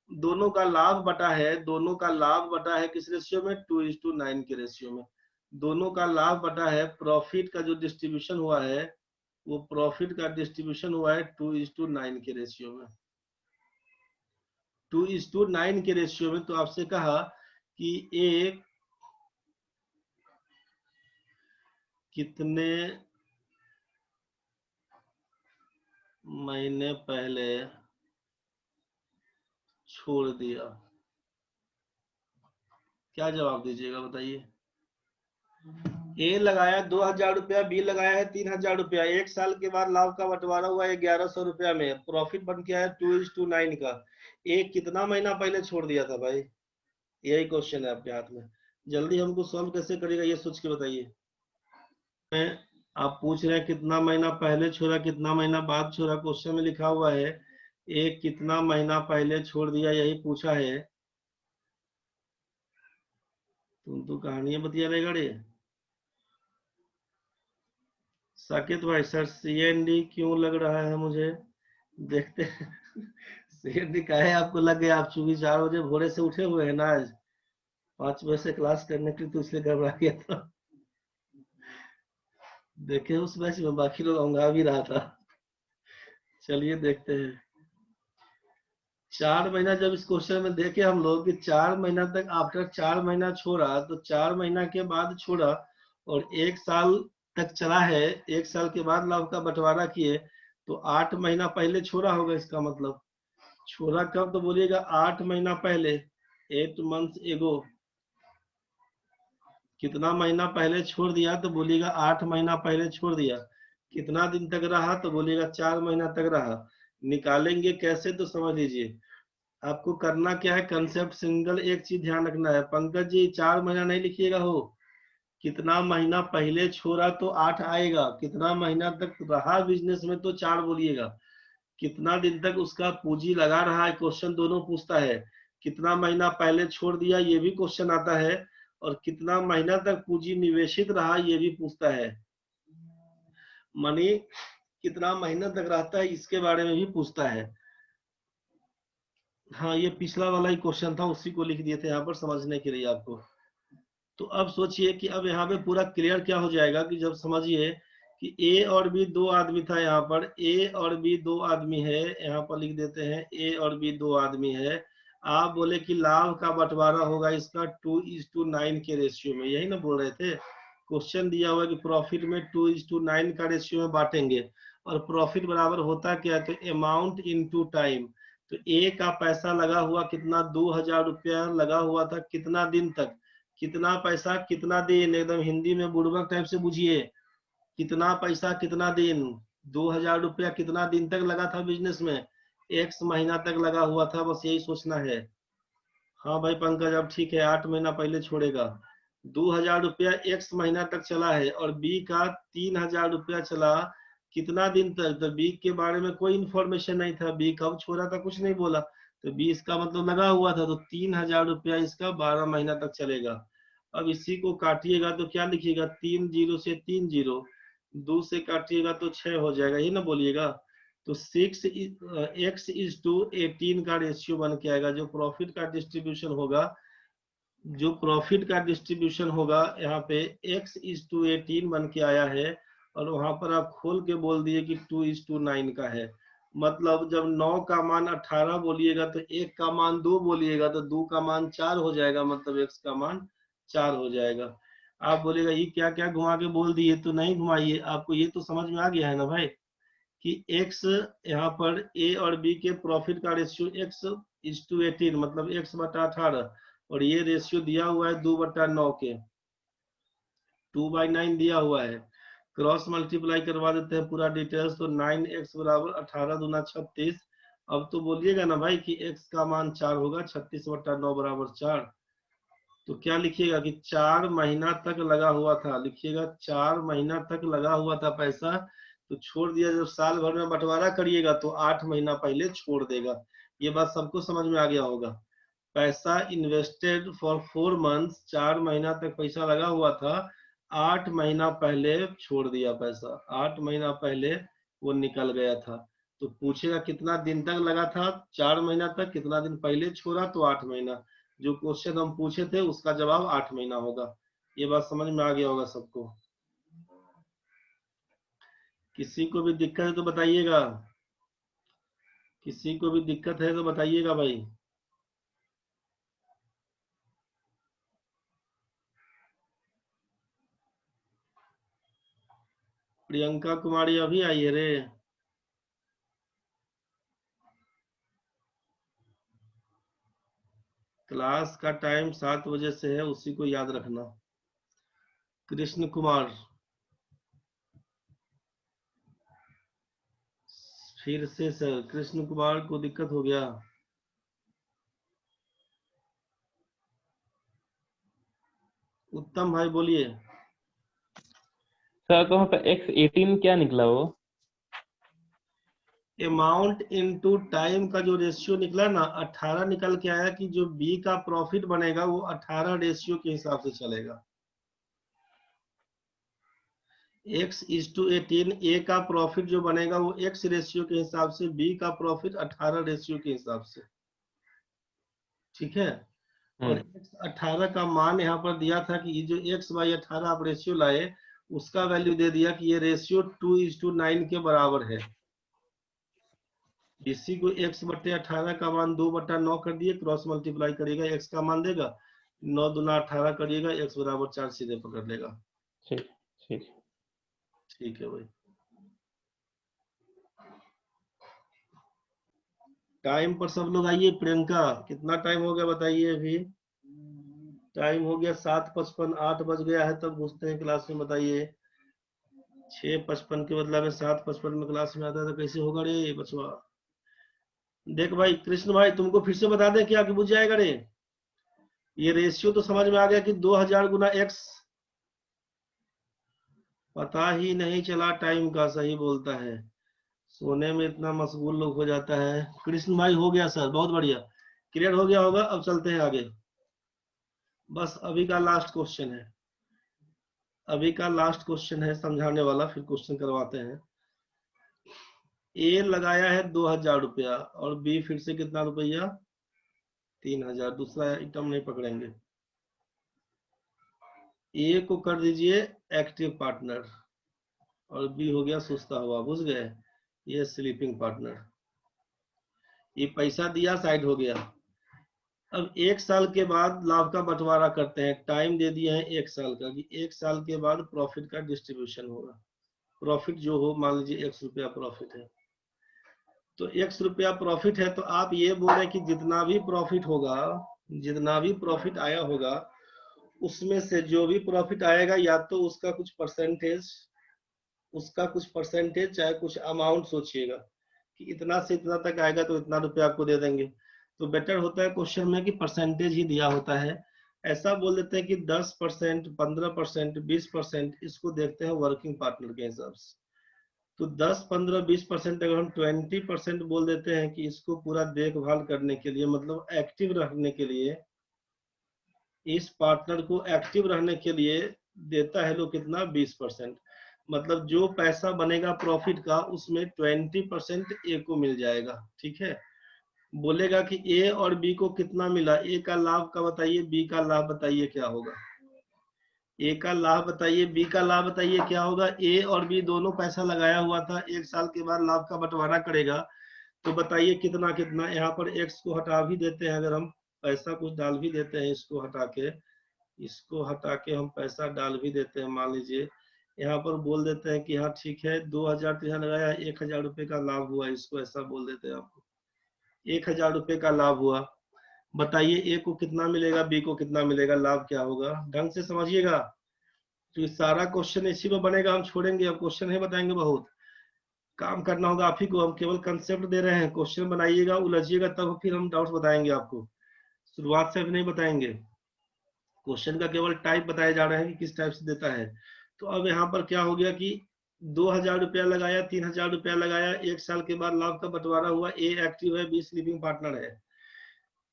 दोनों का लाभ बटा है, दोनों का लाभ बटा है किस रेशियो में, 2:9 के रेशियो में। दोनों का लाभ बटा है, प्रॉफिट का जो डिस्ट्रीब्यूशन हुआ है, वो प्रॉफिट का डिस्ट्रीब्यूशन हुआ है 2:9 के रेशियो में, 2:9 के रेशियो में। तो आपसे कहा कि एक कितने महीने पहले छोड़ दिया, क्या जवाब दीजिएगा बताइए। ए लगाया 2000 रुपया, बी लगाया है 3000 रुपया, 1 साल के बाद लाभ का बंटवारा हुआ 1100 रुपया में, प्रॉफिट बन गया है 2:9 का। ए कितना महीना पहले छोड़ दिया था भाई, यही क्वेश्चन है आपके हाथ में। जल्दी हमको सॉल्व कैसे करेगा ये सोच के बताइए। आप पूछ रहे हैं कितना महीना पहले छोड़ा, कितना महीना बाद छोड़ा, क्वेश्चन में लिखा हुआ है एक कितना महीना पहले छोड़ दिया, यही पूछा है। तुम तो कहानियां बतिया रहे गड़े। साकेत भाई, सर CND क्यों लग रहा है मुझे, देखते हैं। CND का है आपको लग गया, आप चूंकि 4 बजे भोरे से उठे हुए हैं ना, आज 5 बजे से क्लास करने के लिए, तो इसलिए घबरा गया था। देखे उस बैच में बाकी लोग औंगा भी रहा था। चलिए देखते हैं। 4 महीना जब इस क्वेश्चन में देखे हम लोग कि 4 महीना तक, आफ्टर 4 महीना छोड़ा, तो 4 महीना के बाद छोड़ा और 1 साल तक चला है, 1 साल के बाद लाभ का बंटवारा किए, तो 8 महीना पहले छोड़ा होगा। इसका मतलब छोड़ा कब, तो बोलिएगा 8 महीना पहले, 8 मंथ एगो। कितना महीना पहले छोड़ दिया, तो बोलिएगा 8 महीना पहले छोड़ दिया। कितना दिन तक रहा, तो बोलिएगा 4 महीना तक रहा। निकालेंगे कैसे, तो समझ लीजिए। आपको करना क्या है, कंसेप्ट सिंगल एक चीज ध्यान रखना है। पंकज जी 4 महीना नहीं लिखिएगा, हो कितना महीना पहले छोड़ा तो 8 आएगा, कितना महीना तक रहा बिजनेस में तो 4 बोलिएगा, कितना दिन तक उसका पूंजी लगा रहा है, क्वेश्चन दोनों पूछता है। कितना महीना पहले छोड़ दिया, ये भी क्वेश्चन आता है, और कितना महीना तक पूंजी निवेशित रहा, ये भी पूछता है। मनी कितना महीना तक रहता है, इसके बारे में भी पूछता है। हाँ, ये पिछला वाला ही क्वेश्चन था, उसी को लिख दिए थे यहाँ पर समझने के लिए आपको। तो अब सोचिए कि अब यहाँ पे पूरा क्लियर क्या हो जाएगा कि जब समझिए कि ए और बी दो आदमी था, यहाँ पर ए और बी दो आदमी है, यहाँ पर लिख देते हैं ए और बी दो आदमी है। आप बोले कि लाभ का बंटवारा होगा इसका 2:9 के रेशियो में, यही ना बोल रहे थे। क्वेश्चन दिया हुआ है कि प्रॉफिट में 2:9 का रेशियो में बांटेंगे, और प्रॉफिट बराबर होता क्या है, तो अमाउंट इनटू टाइम। तो ए का पैसा लगा हुआ कितना, 2,000 रुपया लगा हुआ था, कितना दिन तक, कितना पैसा कितना दिन, एकदम हिंदी में बुड़बक टाइप से बुझिए, कितना पैसा कितना दिन, 2,000 रुपया कितना दिन तक लगा था बिजनेस में, एक्स महीना तक लगा हुआ था, बस यही सोचना है। हाँ भाई पंकज, अब ठीक है, 8 महीना पहले छोड़ेगा। 2,000 रुपया एक्स महीना तक चला है, और बी का 3,000 रुपया चला कितना दिन तक, तो बी के बारे में कोई इंफॉर्मेशन नहीं था, बी कब छोड़ा था कुछ नहीं बोला, तो बी इसका मतलब लगा हुआ था, तो 3,000 रुपया इसका 12 महीना तक चलेगा। अब इसी को काटिएगा तो क्या लिखिएगा, 3 0 से 3 0, 2 से काटिएगा तो 6 हो जाएगा, ये ना बोलिएगा। तो 6x/18 का रेशियो बन के आएगा। जो प्रॉफिट का डिस्ट्रीब्यूशन होगा, जो प्रॉफिट का डिस्ट्रीब्यूशन होगा यहाँ पे x/18 बन के आया है, और वहां पर आप खोल के बोल दिए कि 2:9 का है। मतलब जब 9 का मान 18 बोलिएगा तो 1 का मान 2 बोलिएगा तो 2 का मान 4 हो जाएगा, मतलब x का मान 4 हो जाएगा। आप बोलेगा ये क्या क्या घुमा के बोल दिए, तो नहीं घुमाइए, आपको ये तो समझ में आ गया है ना भाई कि x यहाँ पर a और b के प्रॉफिट का रेशियो x/18, मतलब x/18, और ये रेशियो दिया हुआ है 2/9 के, 2/9 दिया हुआ है। क्रॉस मल्टीप्लाई करवा देते हैं पूरा डिटेल्स, तो 9x बराबर 18 दूना 36। अब तो बोलिएगा ना भाई कि x का मान 4 होगा, 36/9 बराबर 4। तो क्या लिखिएगा कि 4 महीना तक लगा हुआ था, लिखिएगा 4 महीना तक लगा हुआ था पैसा, तो छोड़ दिया। जब साल भर में बंटवारा करिएगा तो 8 महीना पहले छोड़ देगा। ये बात सबको समझ में आ गया होगा। पैसा इन्वेस्टेड फॉर 4 मंथ्स, 4 महीना तक पैसा लगा हुआ था, 8 महीना पहले छोड़ दिया पैसा, 8 महीना पहले वो निकल गया था। तो पूछेगा कितना दिन तक लगा था, 4 महीना तक, कितना दिन पहले छोड़ा, तो 8 महीना। जो क्वेश्चन हम पूछे थे उसका जवाब 8 महीना होगा। ये बात समझ में आ गया होगा सबको। किसी को भी दिक्कत है तो बताइएगा, किसी को भी दिक्कत है तो बताइएगा भाई। प्रियंका कुमारी अभी आई है रे। क्लास का टाइम 7 बजे से है, उसी को याद रखना। कृष्ण कुमार, फिर से सर कृष्ण कुमार को दिक्कत हो गया। उत्तम भाई बोलिए। सर तो वहाँ पे x18 क्या निकला वो? अमाउंट इनटू टाइम का जो रेशियो निकला ना, 18 निकल के आया कि जो बी का प्रॉफिट बनेगा वो 18 रेशियो के हिसाब से चलेगा। x/18, ए का प्रॉफिट जो बनेगा वो x रेशियो के हिसाब से, बी का प्रॉफिट 18 रेशियो के हिसाब से। ठीक है। और x/18 का मान यहाँ पर दिया था कि ये जो x/18 आप रेशियो लाए, उसका वैल्यू दे दिया कि ये रेशियो 2:9 के बराबर है। इसी को x/18 का मान 2/9 कर दिए, क्रॉस मल्टीप्लाई करिएगा, x का मान देगा, 9 दूना 18 करिएगा, x बराबर 4 सीधे पकड़ लेगा। ठीक ठीक। ठीक है भाई। टाइम पर सब लोग आइए। प्रियंका, कितना टाइम हो गया बताइए अभी? टाइम हो गया 7:55, 8 बज गया है, तब घुसते हैं क्लास में, बताइए। 6:55 के बदला में 7:55 में क्लास में आता है तो कैसे होगा रे बचवा? देख भाई कृष्ण भाई, तुमको फिर से बता दे क्या कि बुझ जाएगा रे? ये रेशियो तो समझ में आ गया कि 2,000 गुना x। पता ही नहीं चला टाइम का, सही बोलता है। सोने में इतना मशगूल लोग हो जाता है। कृष्ण भाई हो गया सर, बहुत बढ़िया, क्लियर हो गया होगा। अब चलते हैं आगे। बस अभी का लास्ट क्वेश्चन है, अभी का लास्ट क्वेश्चन है समझाने वाला, फिर क्वेश्चन करवाते हैं। ए लगाया है 2,000 रुपया, और बी फिर से कितना रुपया, 3000, दूसरा आइटम नहीं पकड़ेंगे। ए को कर दीजिए एक्टिव पार्टनर और बी हो गया सुस्ता हुआ, बुझ गए, ये स्लीपिंग पार्टनर। ये पैसा दिया, साइड हो गया। अब 1 साल के बाद लाभ का बंटवारा करते हैं, टाइम दे दिए हैं 1 साल का कि 1 साल के बाद प्रॉफिट का डिस्ट्रीब्यूशन होगा। प्रॉफिट जो हो, मान लीजिए ₹X प्रॉफिट है, तो ₹X प्रॉफिट है, तो आप ये बोले कि जितना भी प्रॉफिट होगा, जितना भी प्रॉफिट आया होगा, उसमें से जो भी प्रॉफिट आएगा या तो उसका कुछ परसेंटेज चाहे कुछ अमाउंट सोचिएगा कि इतना से इतना तक आएगा तो इतना रुपया आपको दे देंगे। तो बेटर होता है क्वेश्चन में कि परसेंटेज ही दिया होता है। ऐसा बोल देते हैं कि 10%, 15%, 20%, इसको देखते हैं वर्किंग पार्टनर के हिसाब से। तो 10, 15, 20% अगर हम 20% बोल देते हैं कि इसको पूरा देखभाल करने के लिए, मतलब एक्टिव रखने के लिए, इस पार्टनर को एक्टिव रहने के लिए देता है लोग कितना, 20%। मतलब जो पैसा बनेगा प्रॉफिट का, उसमें 20% ए को मिल जाएगा। ठीक है, बोलेगा कि ए और बी को कितना मिला, ए का लाभ का बताइए, बी का लाभ बताइए क्या होगा। ए का लाभ बताइए, बी का लाभ बताइए क्या होगा। ए और बी दोनों पैसा लगाया हुआ था, 1 साल के बाद लाभ का बंटवारा करेगा, तो बताइए कितना कितना। यहाँ पर एक्स को हटा भी देते हैं, अगर हम पैसा कुछ डाल भी देते हैं, इसको हटा के हम पैसा डाल भी देते हैं। मान लीजिए यहाँ पर बोल देते हैं कि हाँ ठीक है, 2000 यहाँ लगाया, ₹1000 का लाभ हुआ, इसको ऐसा बोल देते हैं आपको, ₹1000 का लाभ हुआ। बताइए ए को कितना मिलेगा, बी को कितना मिलेगा, लाभ क्या होगा, ढंग से समझिएगा। तो ये सारा क्वेश्चन इसी में बनेगा, हम छोड़ेंगे, अब क्वेश्चन नहीं बताएंगे, बहुत काम करना होगा आप ही को। हम केवल कंसेप्ट दे रहे हैं, क्वेश्चन बनाइएगा, उलझिएगा, तब फिर हम डाउट्स बताएंगे आपको, शुरुआत से भी नहीं बताएंगे। क्वेश्चन का केवल टाइप बताए जा रहे हैं कि किस टाइप से देता है। तो अब यहाँ पर क्या हो गया कि ₹2000 लगाया, ₹3000 लगाया, 1 साल के बाद लाभ का बंटवारा हुआ, ए एक्टिव है, बी स्लीपिंग पार्टनर है।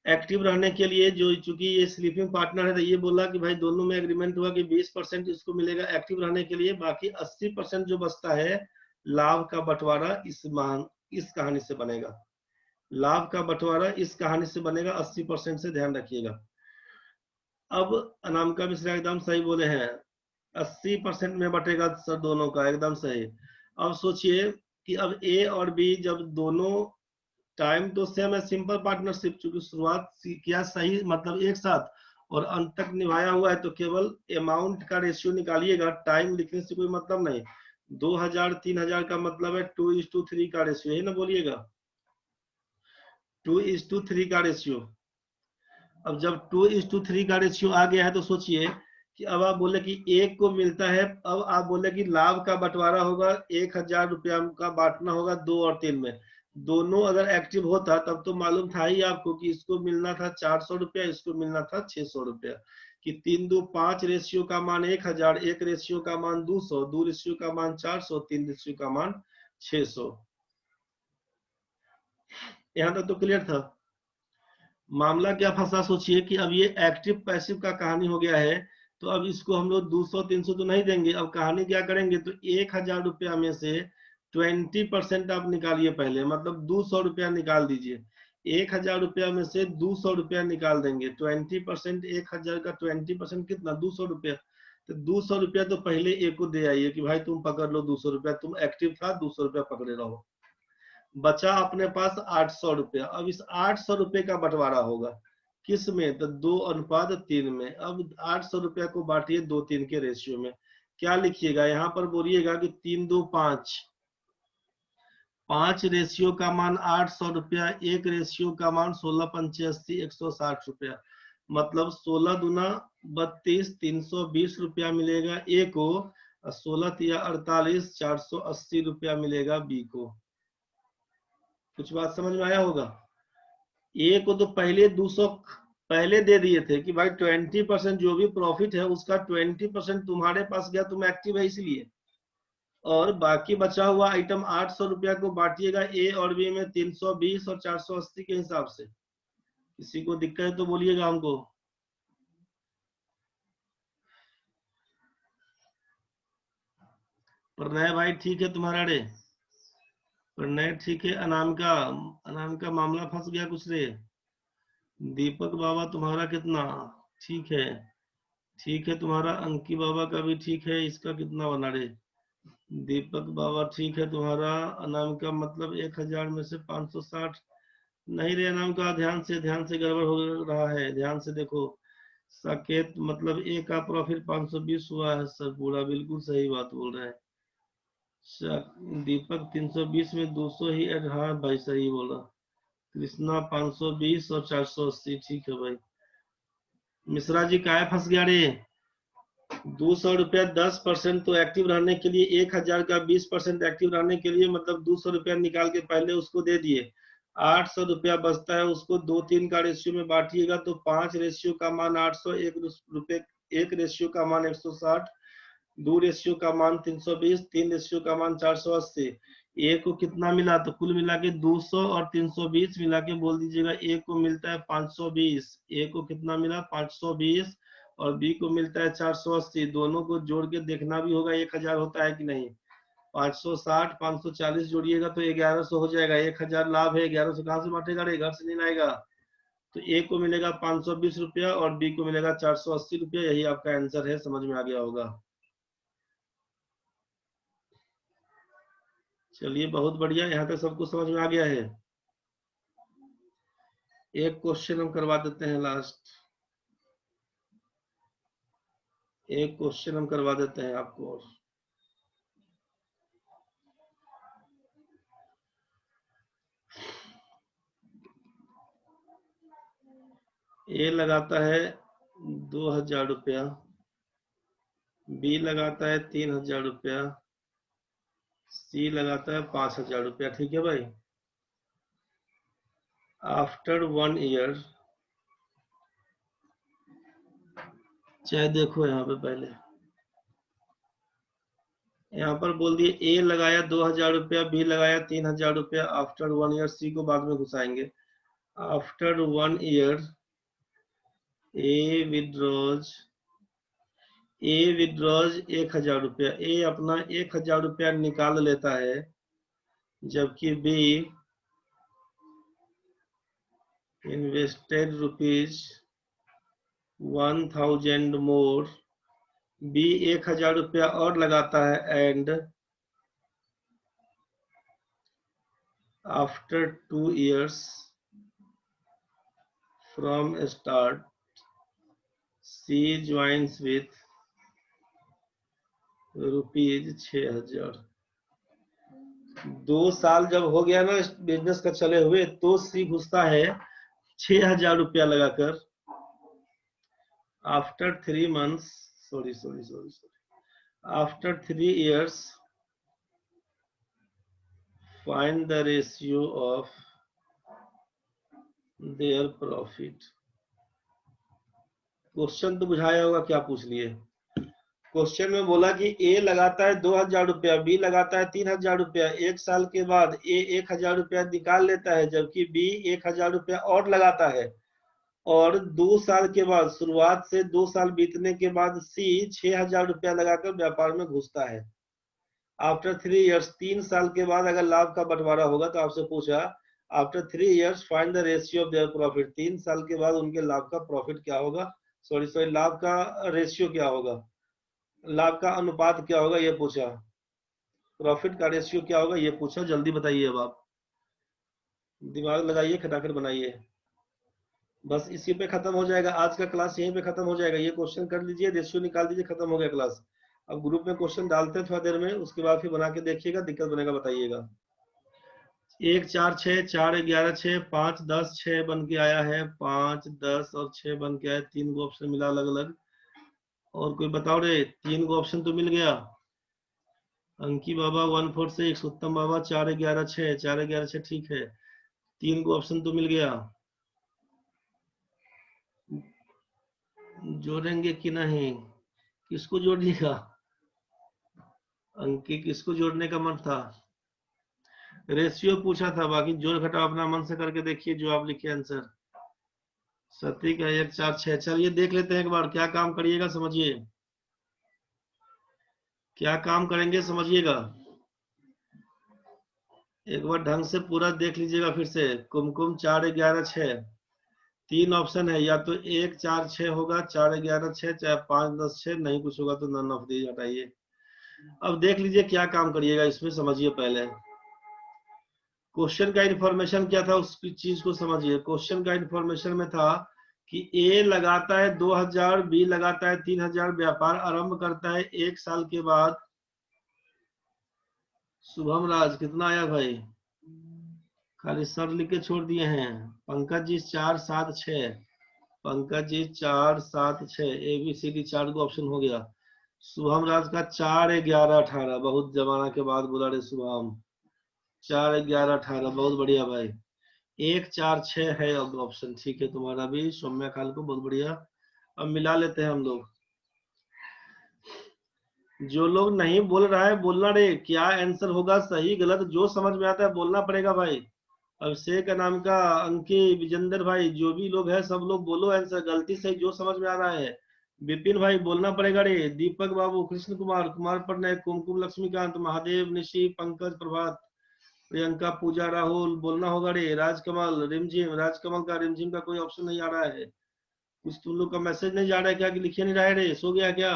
एक्टिव रहने के लिए, जो चूंकि ये स्लीपिंग पार्टनर है, तो ये बोला कि भाई दोनों में एग्रीमेंट हुआ कि 20% इसको मिलेगा एक्टिव रहने के लिए, बाकी 80% जो बचता है लाभ का बंटवारा इस कहानी से बनेगा। लाभ का बंटवारा इस कहानी से बनेगा, 80% से, ध्यान रखिएगा। अब अनामिका मिश्रा एकदम सही बोले हैं, 80% में बटेगा सर दोनों का, एकदम सही। अब सोचिए कि अब ए और बी जब दोनों, टाइम तो सेम है, सिंपल पार्टनरशिप, चूंकि शुरुआत किया सही, मतलब एक साथ, और अंत तक निभाया हुआ है, तो केवल अमाउंट का रेशियो निकालिएगा, टाइम लिखने से कोई मतलब नहीं। 2000, 3000 का मतलब है 2:3 का रेशियो, यही ना बोलिएगा, 2:3 का रेशियो। अब जब 2:3 का रेशियो आ गया है, तो सोचिए कि अब आप बोले कि एक को मिलता है, अब आप बोले कि लाभ का बंटवारा होगा, ₹1000 का बांटना होगा 2 और 3 में। दोनों अगर एक्टिव होता तब तो मालूम था ही आपको कि इसको मिलना था ₹400, इसको मिलना था ₹600, कि 3 2 5 रेशियो का मान 1000, 1 रेशियो का मान 200, 2 रेशियो का मान 400, 3 रेशियो का मान 600। यहाँ तक तो क्लियर था। मामला क्या फंसा, सोचिए कि अब ये एक्टिव पैसिव का कहानी हो गया है, तो अब इसको हम लोग 200 300 तो नहीं देंगे। अब कहानी क्या करेंगे, तो ₹1000 में से 20% आप निकालिए पहले, मतलब ₹200 निकाल दीजिए। ₹1000 में से ₹200 निकाल देंगे, 20%, 1000 का 20% कितना, ₹200। तो ₹200 तो पहले ए को दे आइए कि भाई तुम पकड़ लो ₹200, तुम एक्टिव था, ₹200 पकड़े रहो। बचा अपने पास ₹800। अब इस ₹800 का बंटवारा होगा किस में, तो 2:3 में। अब ₹800 को बांटिए 2:3 के रेशियो में। क्या लिखिएगा, यहाँ पर बोलिएगा कि 3 2 5, 5 रेशियो का मान ₹800, 1 रेशियो का मान 16 85 ₹160। मतलब 16 दूना 32, ₹320 मिलेगा ए को, और 16 तिया 48, ₹480 मिलेगा बी को। कुछ बात समझ में आया होगा। ए को तो पहले 200 पहले दे दिए थे कि भाई 20% जो भी प्रॉफिट है उसका 20% तुम्हारे पास गया, तुम एक्टिव है इसलिए। और बाकी बचा हुआ आइटम ₹800 को बांटिएगा ए और बी में 320 और 480 के हिसाब से। किसी को दिक्कत है तो बोलिएगा हमको। प्रणय भाई ठीक है तुम्हारा रे, प्रणय ठीक है। अनामिका, अनामिका मामला फंस गया कुछ रे। दीपक बाबा तुम्हारा कितना? ठीक है, ठीक है, तुम्हारा अंकी बाबा का भी ठीक है। इसका कितना बना रे? दीपक बाबा ठीक है तुम्हारा। अनामिका मतलब 1000 में से 560 नहीं रे अनामिका, ध्यान से गड़बड़ हो रहा है, ध्यान से देखो। साकेत मतलब ए का प्रॉफिट 520 हुआ है सर, पूरा बिल्कुल सही बात बोल रहे हैं। दीपक 320 में 200 ही ऐड, हाँ भाई सही बोला। कृष्णा 520 और 480, ठीक है भाई। मिश्रा जी काहे फंस गया रे? 200 रुपया 10% तो एक्टिव रहने के लिए, 1000 का 20% एक्टिव रहने के लिए मतलब 200 रुपया निकाल के पहले उसको दे दिए। 800 रुपया बचता है, उसको 2-3 का रेशियो में बांटिएगा तो 5 रेशियो का मान 800, 1 रुपये 1 रेशियो का मान 160, 2 रेशियो का मान 320, 3 रेशियो का मान 480। ए को कितना मिला? तो कुल मिला के 200 और 320 मिला के बोल दीजिएगा। ए को मिलता है 520, ए को कितना मिला? 520, और बी को मिलता है 480। दोनों को जोड़ के देखना भी होगा 1000 होता है कि नहीं। 560 540 जोड़िएगा तो 1100 हो जाएगा। 1000 लाभ है, 1100 कहाँ से बांटेगा रे? घर से नहीं आएगा। तो ए को मिलेगा 520 रुपया और बी को मिलेगा 480 रुपया। यही आपका आंसर है, समझ में आ गया होगा। चलिए बहुत बढ़िया, यहाँ तक सबको समझ में आ गया है। एक क्वेश्चन हम करवा देते हैं लास्ट, एक क्वेश्चन हम करवा देते हैं आपको। ए लगाता है 2000 रुपया, बी लगाता है 3000 रुपया, सी लगाता है 5000 रुपया, ठीक है भाई। आफ्टर 1 ईयर, चाहे देखो यहाँ पे पहले, यहाँ पर बोल दिए ए लगाया 2000 रुपया, बी लगाया 3000 रुपया। आफ्टर 1 ईयर, सी को बाद में घुसाएंगे। आफ्टर 1 ईयर ए विड्रॉज, ए विड्रॉज 1000 रुपया। ए अपना 1000 रुपया निकाल लेता है, जबकि B invested rupees 1000 more. B 1000 रुपया और लगाता है and after 2 years from start, C joins with rupees 6000। 2 साल जब हो गया ना बिजनेस का चले हुए, तो सी घुसता है 6000 रुपया लगाकर। After 3 months, sorry, after 3 years find the ratio of their profit। Question तो बुझाया होगा, क्या पूछ लिए? क्वेश्चन में बोला कि ए लगाता है 2000 रुपया, बी लगाता है 3000 रुपया। 1 साल के बाद ए 1000 रुपया निकाल लेता है, जबकि बी 1000 रुपया और लगाता है। और 2 साल के बाद, शुरुआत से 2 साल बीतने के बाद सी 6000 रुपया लगाकर व्यापार में घुसता है। आफ्टर 3 years, 3 साल के बाद अगर लाभ का बंटवारा होगा तो आपसे पूछा after 3 years find the ratio of their profit. 3 साल के बाद उनके लाभ का प्रॉफिट क्या होगा, सॉरी लाभ का रेशियो क्या होगा, लाभ का अनुपात क्या होगा, ये पूछा। प्रॉफिट का रेशियो क्या होगा ये पूछा। जल्दी बताइए, अब आप दिमाग लगाइए, खटाखट बनाइए। बस इसी पे खत्म हो जाएगा आज का क्लास, यहीं पे खत्म हो जाएगा। ये क्वेश्चन कर लीजिए, रेशियो निकाल दीजिए, खत्म हो गया क्लास। अब ग्रुप में क्वेश्चन डालते हैं थोड़ा देर में, उसके बाद फिर बना के देखिएगा, दिक्कत बनेगा बताइएगा। 1 4 6 4 11 6 5 10 6 बन के आया है, 5 10 और 6 बन के आया। 3 गो ऑप्शन मिला अलग अलग। और कोई बताओ रे, 3 गो ऑप्शन तो मिल गया। अंकी बाबा 146, उत्तम बाबा 4 11 6, 4 11 6 ठीक है। 3 गो ऑप्शन तो मिल गया। जोड़ेंगे कि नहीं? किसको जोड़िएगा? अंकी किसको जोड़ने का मन था? रेशियो पूछा था, बाकी जोड़ घटाव अपना मन से करके देखिए जो आप लिखे आंसर। सती का 1 4 6। चलिए देख लेते हैं एक बार, क्या काम करिएगा समझिए, क्या काम करेंगे समझिएगा। एक बार ढंग से पूरा देख लीजिएगा फिर से। कुमकुम 4 11 6, तीन ऑप्शन है, या तो 1 4 6 होगा, 4 11 6, चाहे 5 10 6, नहीं कुछ होगा तो नन ऑफ दीज हटाइए। अब देख लीजिए क्या काम करिएगा इसमें, समझिए पहले क्वेश्चन का इन्फॉर्मेशन क्या था, उस चीज को समझिए। क्वेश्चन का इन्फॉर्मेशन में था कि ए लगाता है 2000, बी लगाता है 3000, व्यापार आरंभ करता है 1 साल के बाद। शुभम राज कितना आया भाई? खाली सर लिख के छोड़ दिए हैं। Pankaj ji 4 7 6, Pankaj ji 4 7 6, A B C D 4 को ऑप्शन हो गया। शुभम राज का 4 11 18, बहुत जमाना के बाद बोला रे शुभम। 4 11 18, बहुत बढ़िया भाई। 1 4 6 है अब ऑप्शन, ठीक है तुम्हारा भी। सौम्या खाल को बहुत बढ़िया। अब मिला लेते हैं हम लोग। जो लोग नहीं बोल रहा है बोलना रे, क्या आंसर होगा सही गलत जो समझ में आता है बोलना पड़ेगा भाई। अभिषेक का नाम का, अंकी, विजेंद्र भाई, जो भी लोग हैं सब लोग बोलो आंसर, गलती सही जो समझ में आ रहा है। विपिन भाई बोलना पड़ेगा रे, दीपक बाबू, कृष्ण कुमार, कुमार पटनायक, कुमकुम लक्ष्मीकांत, महादेव, निशी, पंकज, प्रभात, प्रियंका, पूजा, राहुल, बोलना होगा रे। राजकमल, रिमझिम, राजकमल का रिमझिम का कोई ऑप्शन नहीं आ रहा है। कुछ तुम लोग का मैसेज नहीं जा रहा है क्या कि लिखे नहीं रहा है रे, सो गया क्या?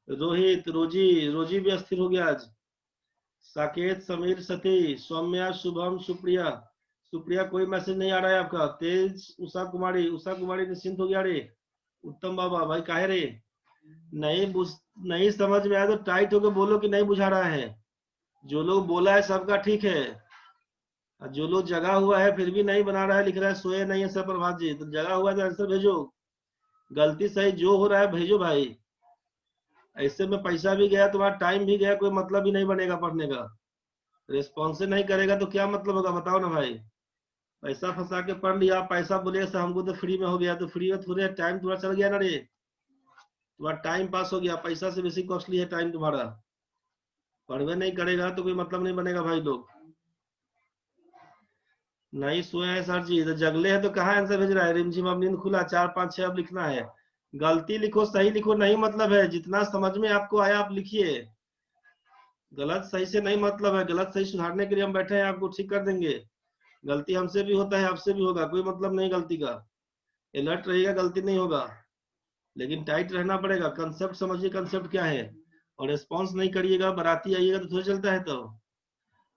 रोहित, रोजी, रोजी भी अस्थिर हो गया आज। साकेत, समीर, सती, सौम्या, शुभम, सुप्रिया, सुप्रिया कोई मैसेज नहीं आ रहा है आपका। तेज, उषा कुमारी, उषा कुमारी निश्चिंत हो गया रे। उत्तम बाबा भाई काहे रे? नहीं बुझ, नहीं समझ में आया तो टाइट होके बोलो कि नहीं बुझा रहा है। जो लोग बोला है सबका ठीक है, और जो लोग जगा हुआ है फिर भी नहीं बना रहा है, लिख रहा है सोए नहीं है सर प्रभात जी, तो जगा हुआ है तो आंसर भेजो। गलती सही जो हो रहा है भेजो भाई। ऐसे में पैसा भी गया, तुम्हारा टाइम भी गया, कोई मतलब ही नहीं बनेगा पढ़ने का। रिस्पॉन्स नहीं करेगा तो क्या मतलब होगा बताओ ना भाई। पैसा फंसा के पढ़ लिया, पैसा बोले से हमको तो फ्री में हो गया, तो फ्री में थोड़े टाइम तुम्हारा चल गया ना रे। तुम्हारा टाइम पास हो गया, पैसा से बेसी कॉस्टली है टाइम तुम्हारा। पढ़वे नहीं करेगा तो कोई मतलब नहीं बनेगा भाई लोग। नहीं सोए हैं सर जी, तो जगले हैं तो कहाँ आंसर भेज रहा है? रिमझिम अब नींद खुला, 4 5 6 अब लिखना है। गलती लिखो सही लिखो नहीं मतलब है, जितना समझ में आपको आया आप लिखिए। गलत सही से नहीं मतलब है, गलत सही सुधारने के लिए हम बैठे हैं, आपको ठीक कर देंगे। गलती हमसे भी होता है, आपसे भी होगा, कोई मतलब नहीं गलती का। अलर्ट रहिएगा, गलती नहीं होगा, लेकिन टाइट रहना पड़ेगा। कंसेप्ट समझिए, कंसेप्ट क्या है। और रिस्पॉन्स नहीं करिएगा, बराती आइएगा तो थोड़ा चलता है। तो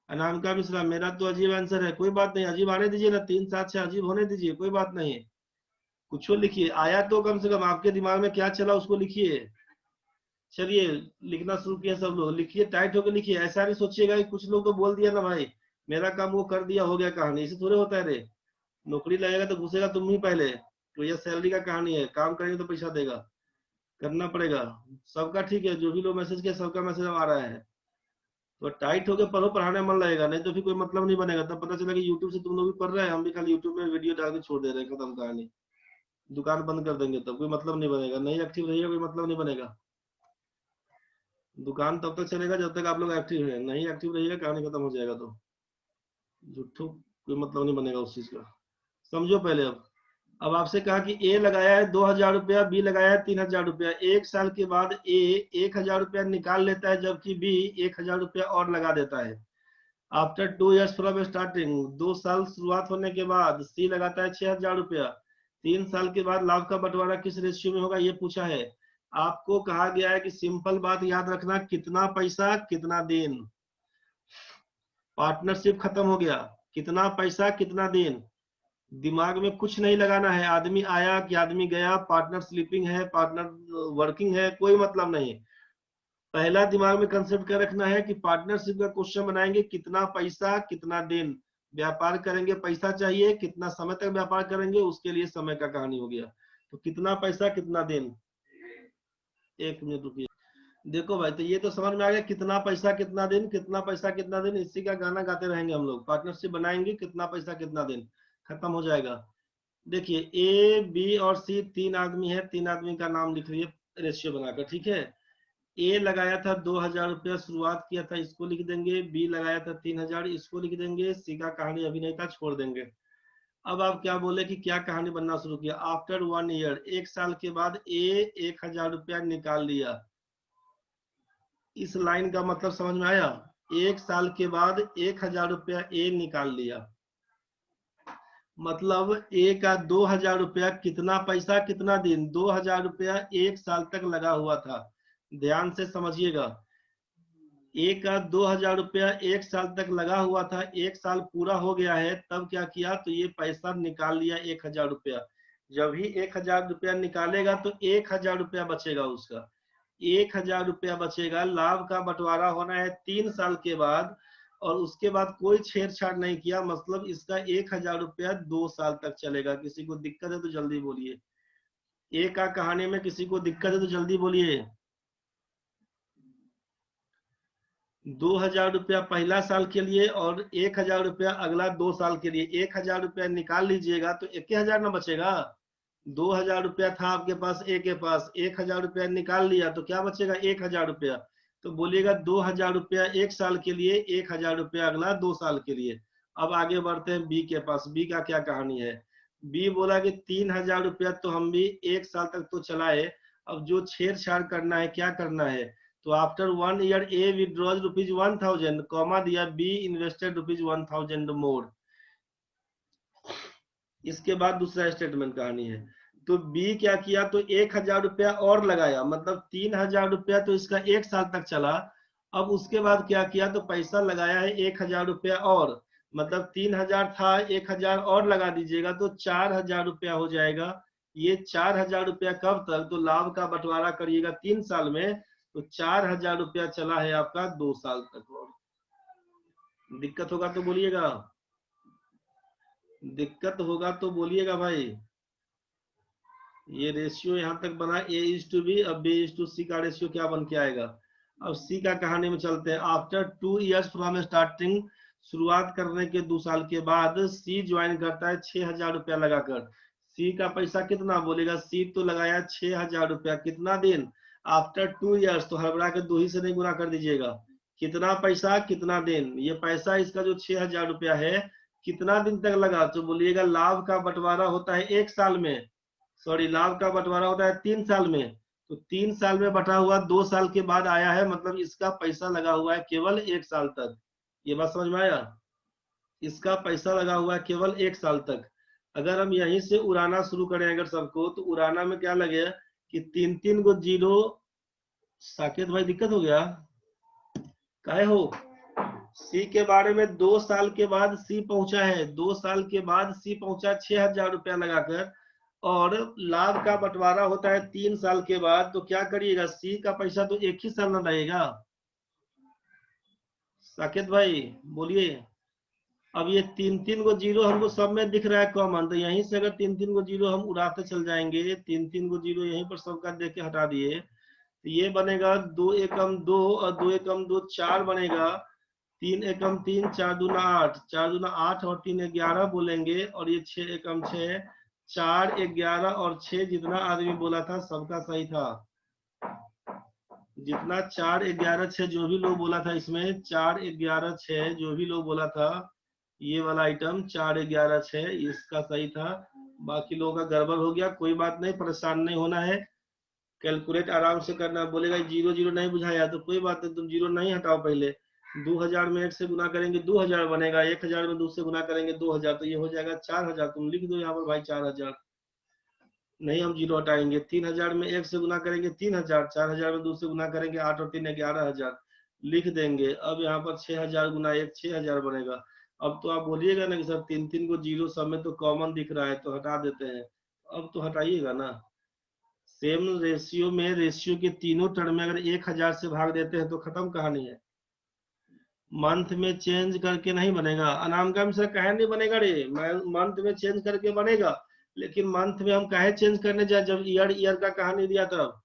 अनामिका मिश्रा, मेरा तो अजीब आंसर है, कोई बात नहीं, अजीब आने दीजिए ना, 3 7 6 अजीब होने दीजिए, कोई बात नहीं। कुछ लिखिए, आया तो कम से कम आपके दिमाग में क्या चला उसको लिखिए। चलिए लिखना शुरू किया सब लोग, लिखिए टाइट होकर लिखिए। ऐसा नहीं सोचिएगा कि कुछ लोग तो बोल दिया ना भाई मेरा काम वो कर दिया हो गया, कहानी इसे थोड़े होता है रे। नौकरी लगेगा तो घुसेगा तुम ही पहले, तो ये सैलरी का कहानी है, काम करेंगे तो पैसा देगा, करना पड़ेगा। सबका ठीक है, जो भी लोग मैसेज किया सबका मैसेज आ रहा है। तो टाइट होकर पढ़ो, पढ़ाने मन लगेगा, नहीं तो फिर कोई मतलब नहीं बनेगा। तब पता चला कि यूट्यूब से तुम लोग भी पढ़ रहे हैं, हम भी खाली यूट्यूब में वीडियो डाल के छोड़ दे रहे हैं, खत्म कहानी। दुकान बंद कर देंगे तब कोई मतलब नहीं बनेगा, नहीं एक्टिव रहिएगा कोई मतलब नहीं बनेगा। दुकान तब तक चलेगा जब तक आप लोग एक्टिव है, नहीं एक्टिव रहिएगा कहानी खत्म हो जाएगा। तो झूठो कोई मतलब नहीं बनेगा उस चीज का, समझो पहले। अब आपसे कहा कि ए लगाया है 2000 रुपया, बी लगाया है 3000 रुपया। 1 साल के बाद ए 1000 रुपया निकाल लेता है, जबकि बी 1000 रुपया और लगा देता है। आफ्टर 2 years फ्रॉम स्टार्टिंग, 2 साल शुरुआत होने के बाद सी लगाता है 6000 रुपया। 3 साल के बाद लाभ का बंटवारा किस रेशियो में होगा ये पूछा है। आपको कहा गया है कि सिंपल बात याद रखना, कितना पैसा कितना दिन। पार्टनरशिप खत्म हो गया, कितना पैसा कितना दिन। दिमाग में कुछ नहीं लगाना है, आदमी आया कि आदमी गया, पार्टनर स्लीपिंग है पार्टनर वर्किंग है, कोई मतलब नहीं। पहला दिमाग में कंसेप्ट क्या रखना है कि पार्टनरशिप का क्वेश्चन बनाएंगे, कितना पैसा कितना दिन। व्यापार करेंगे पैसा चाहिए, कितना समय तक व्यापार करेंगे उसके लिए समय का कहानी हो गया। तो कितना पैसा कितना दिन। 1 मिनट रुकिए, देखो भाई तो ये तो समझ में आ गया, कितना पैसा कितना दिन, कितना पैसा कितना दिन, इसी का गाना गाते रहेंगे हम लोग। पार्टनरशिप बनाएंगे, कितना पैसा कितना दिन, खत्म हो जाएगा। देखिए ए बी और सी 3 आदमी है, 3 आदमी का नाम लिख लिए रेशियो बनाकर, ठीक है। ए लगाया था 2000 रुपया, शुरुआत किया था, इसको लिख देंगे। बी लगाया था 3000, इसको लिख देंगे। सी का कहानी अभी नहीं था, छोड़ देंगे। अब आप क्या बोले कि क्या कहानी बनना शुरू किया। आफ्टर 1 year, 1 साल के बाद ए 1000 रुपया निकाल लिया। इस लाइन का मतलब समझ में आया? 1 साल के बाद 1000 रुपया ए निकाल लिया। मतलब 1 का 2,000 रुपया कितना पैसा कितना दिन, 2,000 रुपया 1 साल तक लगा हुआ था। ध्यान से समझिएगा, 1 का 2,000 रुपया 1 साल तक लगा हुआ था, 1 साल पूरा हो गया है, तब क्या किया तो ये पैसा निकाल लिया 1,000 रुपया। जब ही 1,000 रुपया निकालेगा तो 1,000 रुपया बचेगा उसका, 1,000 रुपया बचेगा। लाभ का बंटवारा होना है 3 साल के बाद, और उसके बाद कोई छेड़छाड़ नहीं किया, मतलब इसका 1,000 रुपया 2 साल तक चलेगा। किसी को दिक्कत है तो जल्दी बोलिए, एक का कहानी में किसी को दिक्कत है तो जल्दी बोलिए। 2,000 रुपया पहला साल के लिए और 1,000 रुपया अगला 2 साल के लिए। 1,000 रुपया निकाल लीजिएगा तो 1,000 ना बचेगा। 2,000 रुपया था आपके पास, ए के पास 1,000 रुपया निकाल लिया तो क्या बचेगा 1,000 रुपया। तो बोलिएगा 2,000 रुपया 1 साल के लिए, 1,000 रुपया अगला 2 साल के लिए। अब आगे बढ़ते हैं बी के पास। बी का क्या कहानी है। बी बोला कि 3,000 रुपया तो हम भी 1 साल तक तो चलाए, अब जो छेड़छाड़ करना है क्या करना है, तो आफ्टर 1 ईयर ए विड्रॉज ₹1,000 कॉमा दिया, बी इन्वेस्टेड ₹1,000 मोर। इसके बाद दूसरा स्टेटमेंट कहानी है। तो बी क्या किया तो 1,000 रुपया और लगाया, मतलब 3,000 रुपया तो इसका 1 साल तक चला। अब उसके बाद क्या किया तो पैसा लगाया है 1,000 रुपया और, मतलब 3,000 था, 1,000 और लगा दीजिएगा तो 4,000 रुपया हो जाएगा। ये 4,000 रुपया कब तक, तो लाभ का बंटवारा करिएगा 3 साल में, तो 4,000 रुपया चला है आपका 2 साल तक। और दिक्कत होगा तो बोलिएगा, दिक्कत होगा तो बोलिएगा भाई। ये रेशियो यहाँ तक बना A:B, अब B:C का रेशियो क्या बन के आएगा। अब सी का कहानी में चलते हैं। आफ्टर 2 इयर्स फ्रॉम स्टार्टिंग, शुरुआत करने के 2 साल के बाद सी ज्वाइन करता है 6,000 रुपया लगाकर। सी का पैसा कितना बोलेगा, सी तो लगाया 6,000 रुपया, कितना दिन, आफ्टर 2 इयर्स, तो हड़बड़ा के 2 ही से नहीं गुना कर दीजिएगा, कितना पैसा कितना दिन। ये पैसा इसका जो 6,000 रुपया है कितना दिन तक लगा, तो बोलिएगा लाभ का बंटवारा होता है 1 साल में, सॉरी लाभ का बंटवारा होता है 3 साल में, तो 3 साल में बटा हुआ 2 साल के बाद आया है, मतलब इसका पैसा लगा हुआ है केवल 1 साल तक। ये बात समझ में आया, इसका पैसा लगा हुआ है केवल 1 साल तक। अगर हम यहीं से उड़ाना शुरू करें अगर सबको, तो उड़ाना में क्या लगे कि 3-3 गो जीरो। साकेत भाई दिक्कत हो गया काहे हो। सी के बारे में 2 साल के बाद सी पहुंचा है, 2 साल के बाद सी पहुंचा 6,000 रुपया लगाकर, और लाभ का बंटवारा होता है 3 साल के बाद, तो क्या करिएगा, सी का पैसा तो एक ही साल में रहेगा। साकेत भाई बोलिए। अब ये 3-3 गो जीरो हमको सब में दिख रहा है कॉमन, तो यहीं से अगर 3-3 गो जीरो हम उड़ाते चल जाएंगे, 3-3 गो जीरो यहीं पर सबका देख के हटा दिए, तो ये बनेगा 2 एकम 2 और 2 एकम 2 4 बनेगा, 3 एकम 3, 4 दूना 8, 4 दूना 8 और 3 11 बोलेंगे, और ये 6 एकम 6, 4 11 और 6 जितना आदमी बोला था सबका सही था। जितना 4 11 6 जो भी लोग बोला था इसमें, 4 11 6 जो भी लोग बोला था, ये वाला आइटम 4 11 6 इसका सही था। बाकी लोगों का गड़बड़ हो गया, कोई बात नहीं, परेशान नहीं होना है, कैलकुलेट आराम से करना। बोलेगा जीरो जीरो नहीं बुझाया तो कोई बात नहीं, तुम जीरो नहीं हटाओ, पहले 2,000 में 1 से गुना करेंगे 2,000 बनेगा, 1,000 में 2 से गुना करेंगे 2,000, तो ये हो जाएगा 4,000। तुम लिख दो यहाँ पर भाई 4,000, नहीं हम जीरो हटाएंगे। 3,000 में 1 से गुना करेंगे 3,000, 4,000 में 2 से गुना करेंगे 8 और 3 11,000 लिख देंगे। अब यहाँ पर 6,000 गुना 1 6,000 बनेगा। अब तो आप बोलिएगा ना कि सर 3-3 को जीरो सब में तो कॉमन दिख रहा है तो हटा देते हैं, अब तो हटाइएगा ना। सेम रेशियो में रेशियो के तीनों टर्म में अगर 1,000 से भाग देते हैं तो खत्म कहानी है। मंथ में चेंज करके नहीं बनेगा, अनामकम से कहे नहीं बनेगा रे, मंथ में चेंज करके बनेगा, लेकिन मंथ में हम कहे चेंज करने जाए जब ईयर ईयर का कहानी दिया तब।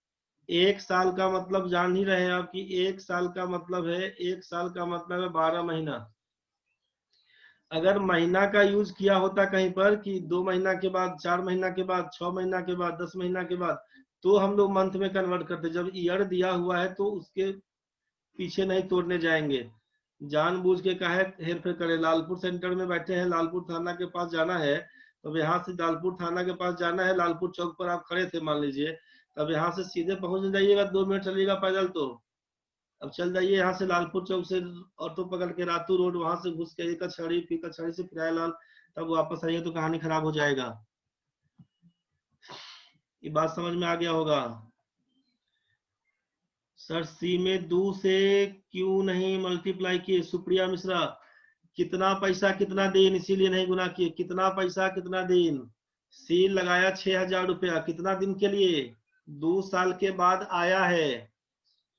1 साल का मतलब जान ही रहे हैं आप कि 1 साल का मतलब है, 1 साल का मतलब है 12 महीना। अगर महीना का यूज किया होता कहीं पर कि 2 महीना के बाद, 4 महीना के बाद, 6 महीना के बाद, 10 महीना के बाद, तो हम लोग मंथ में कन्वर्ट करते। जब ईयर दिया हुआ है तो उसके पीछे नहीं तोड़ने जाएंगे, जानबूझ के काहे हेर फेर करे। लालपुर सेंटर में बैठे हैं, लालपुर थाना के पास जाना है, तब यहाँ से लालपुर थाना के पास जाना है, लालपुर चौक पर आप खड़े थे मान लीजिए, तब यहाँ से सीधे पहुंच जाइएगा, 2 मिनट चलिएगा पैदल तो। अब चल जाइए यहाँ से लालपुर चौक से ऑटो पकड़ के रातू रोड, वहां से घुस के कचहरी, फिर कचहरी से फिरालाल, तब वापस आइए तो कहानी खराब हो जाएगा। ये बात समझ में आ गया होगा। सर सी में 2 से क्यों नहीं मल्टीप्लाई किए? सुप्रिया मिश्रा, कितना पैसा कितना दिन, इसीलिए नहीं गुना किए। कितना पैसा कितना दिन, सी लगाया 6,000 रुपया, कितना दिन के लिए? 2 साल के बाद आया है,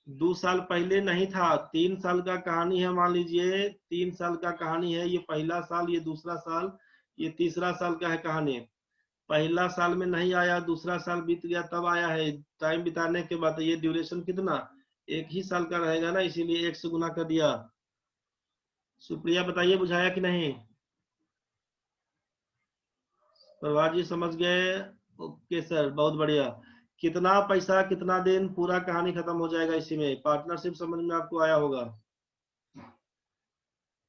2 साल पहले नहीं था। 3 साल का कहानी है, मान लीजिए 3 साल का कहानी है। ये पहला साल, ये दूसरा साल, ये तीसरा साल का है कहानी। पहला साल में नहीं आया, दूसरा साल बीत गया तब आया है। टाइम बिताने के बाद ये ड्यूरेशन कितना, 1 ही साल का रहेगा ना, इसीलिए 1 से गुना कर दिया। सुप्रिया बताइए बुझाया कि नहीं? प्रभात जी समझ गए? ओके सर, बहुत बढ़िया। कितना पैसा कितना दिन, पूरा कहानी खत्म हो जाएगा इसी में। पार्टनरशिप समझ में आपको आया होगा?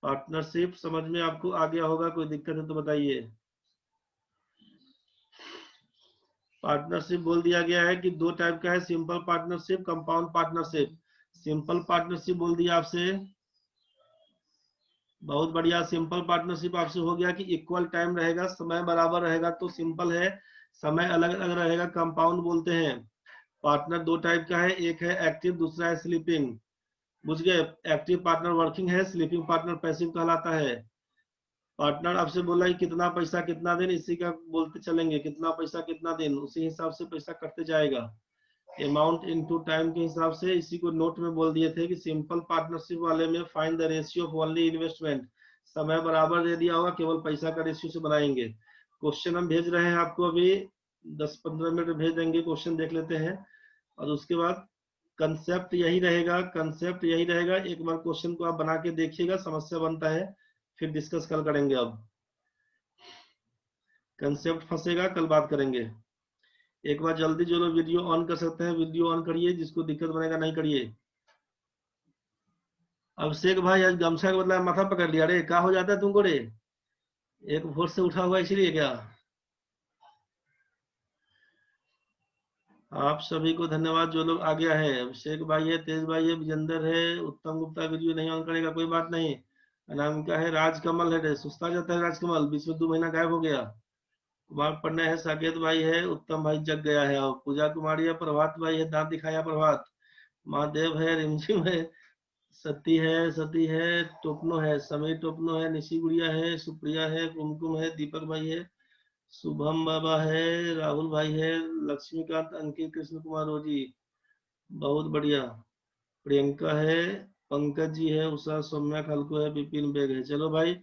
पार्टनरशिप समझ में आपको आ गया होगा? कोई दिक्कत है तो बताइए। पार्टनरशिप बोल दिया गया है कि 2 टाइप का है, simple partnership, compound partnership. Simple partnership बोल दिया आपसे, बहुत बढ़िया। सिंपल पार्टनरशिप आपसे हो गया कि इक्वल टाइम रहेगा, समय बराबर रहेगा तो सिंपल है, समय अलग अलग रहेगा कंपाउंड बोलते हैं। पार्टनर 2 टाइप का है, एक है एक्टिव, दूसरा है स्लीपिंग। बुझ गए? एक्टिव पार्टनर वर्किंग है, स्लीपिंग पार्टनर पैसिव कहलाता है। पार्टनर आपसे बोला कि कितना पैसा कितना दिन, इसी का बोलते चलेंगे, कितना पैसा कितना दिन, उसी हिसाब से पैसा कटते जाएगा। अमाउंट इनटू टाइम के हिसाब से। इसी को नोट में बोल दिए थे कि सिंपल पार्टनरशिप वाले में find the ratio of only investment, समय बराबर दे दिया होगा, केवल पैसा का रेशियो से बनाएंगे। क्वेश्चन हम भेज रहे हैं आपको, अभी 10-15 मिनट में भेज देंगे। क्वेश्चन देख लेते हैं और उसके बाद कंसेप्ट यही रहेगा, कंसेप्ट यही रहेगा। एक बार क्वेश्चन को आप बना के देखिएगा, समस्या बनता है फिर डिस्कस कल करेंगे। अब कंसेप्ट फंसेगा, कल बात करेंगे। एक बार जल्दी जो लोग वीडियो ऑन कर सकते हैं वीडियो ऑन करिए, जिसको दिक्कत बनेगा नहीं करिए। अभिषेक भाई आज गमछा के बदला माथा पकड़ लिया रे, क्या हो जाता है तुमको रे? एक भोर से उठा हुआ इसलिए क्या? आप सभी को धन्यवाद जो लोग आ गया है। अभिषेक भाई है, तेज भाई है, विजेंद्र है, उत्तम गुप्ता वीडियो नहीं ऑन करेगा कोई बात नहीं। अनामिका है, राजकमल है, सुस्ता जाता है राजकमल, बीच में 2 महीना गायब हो गया। कुमार पन्ना है, साकेत भाई है, उत्तम भाई जग गया है। और पूजा कुमारी है, प्रभात भाई है, दांत दिखाया प्रभात, महादेव है, रिमझिम है, सती है, टोपनो है, समीर टोपनो है, निशी गुड़िया है, सुप्रिया है, कुमकुम है, दीपक भाई है, शुभम बाबा है, राहुल भाई है, लक्ष्मीकांत, अंकित, कृष्ण कुमार रोजी, बहुत बढ़िया। प्रियंका है, पंकज जी है, उषा, सौम्या खालको है, विपिन बेग है। चलो भाई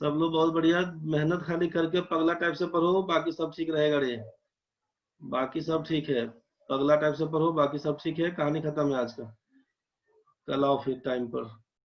सब लोग बहुत बढ़िया, मेहनत खाली करके पगला टाइप से पढ़ो, बाकी सब ठीक रहेगा रे, बाकी सब ठीक है। पगला टाइप से पढ़ो, बाकी सब ठीक है। कहानी खत्म है आज का, कल आओ फिर टाइम पर।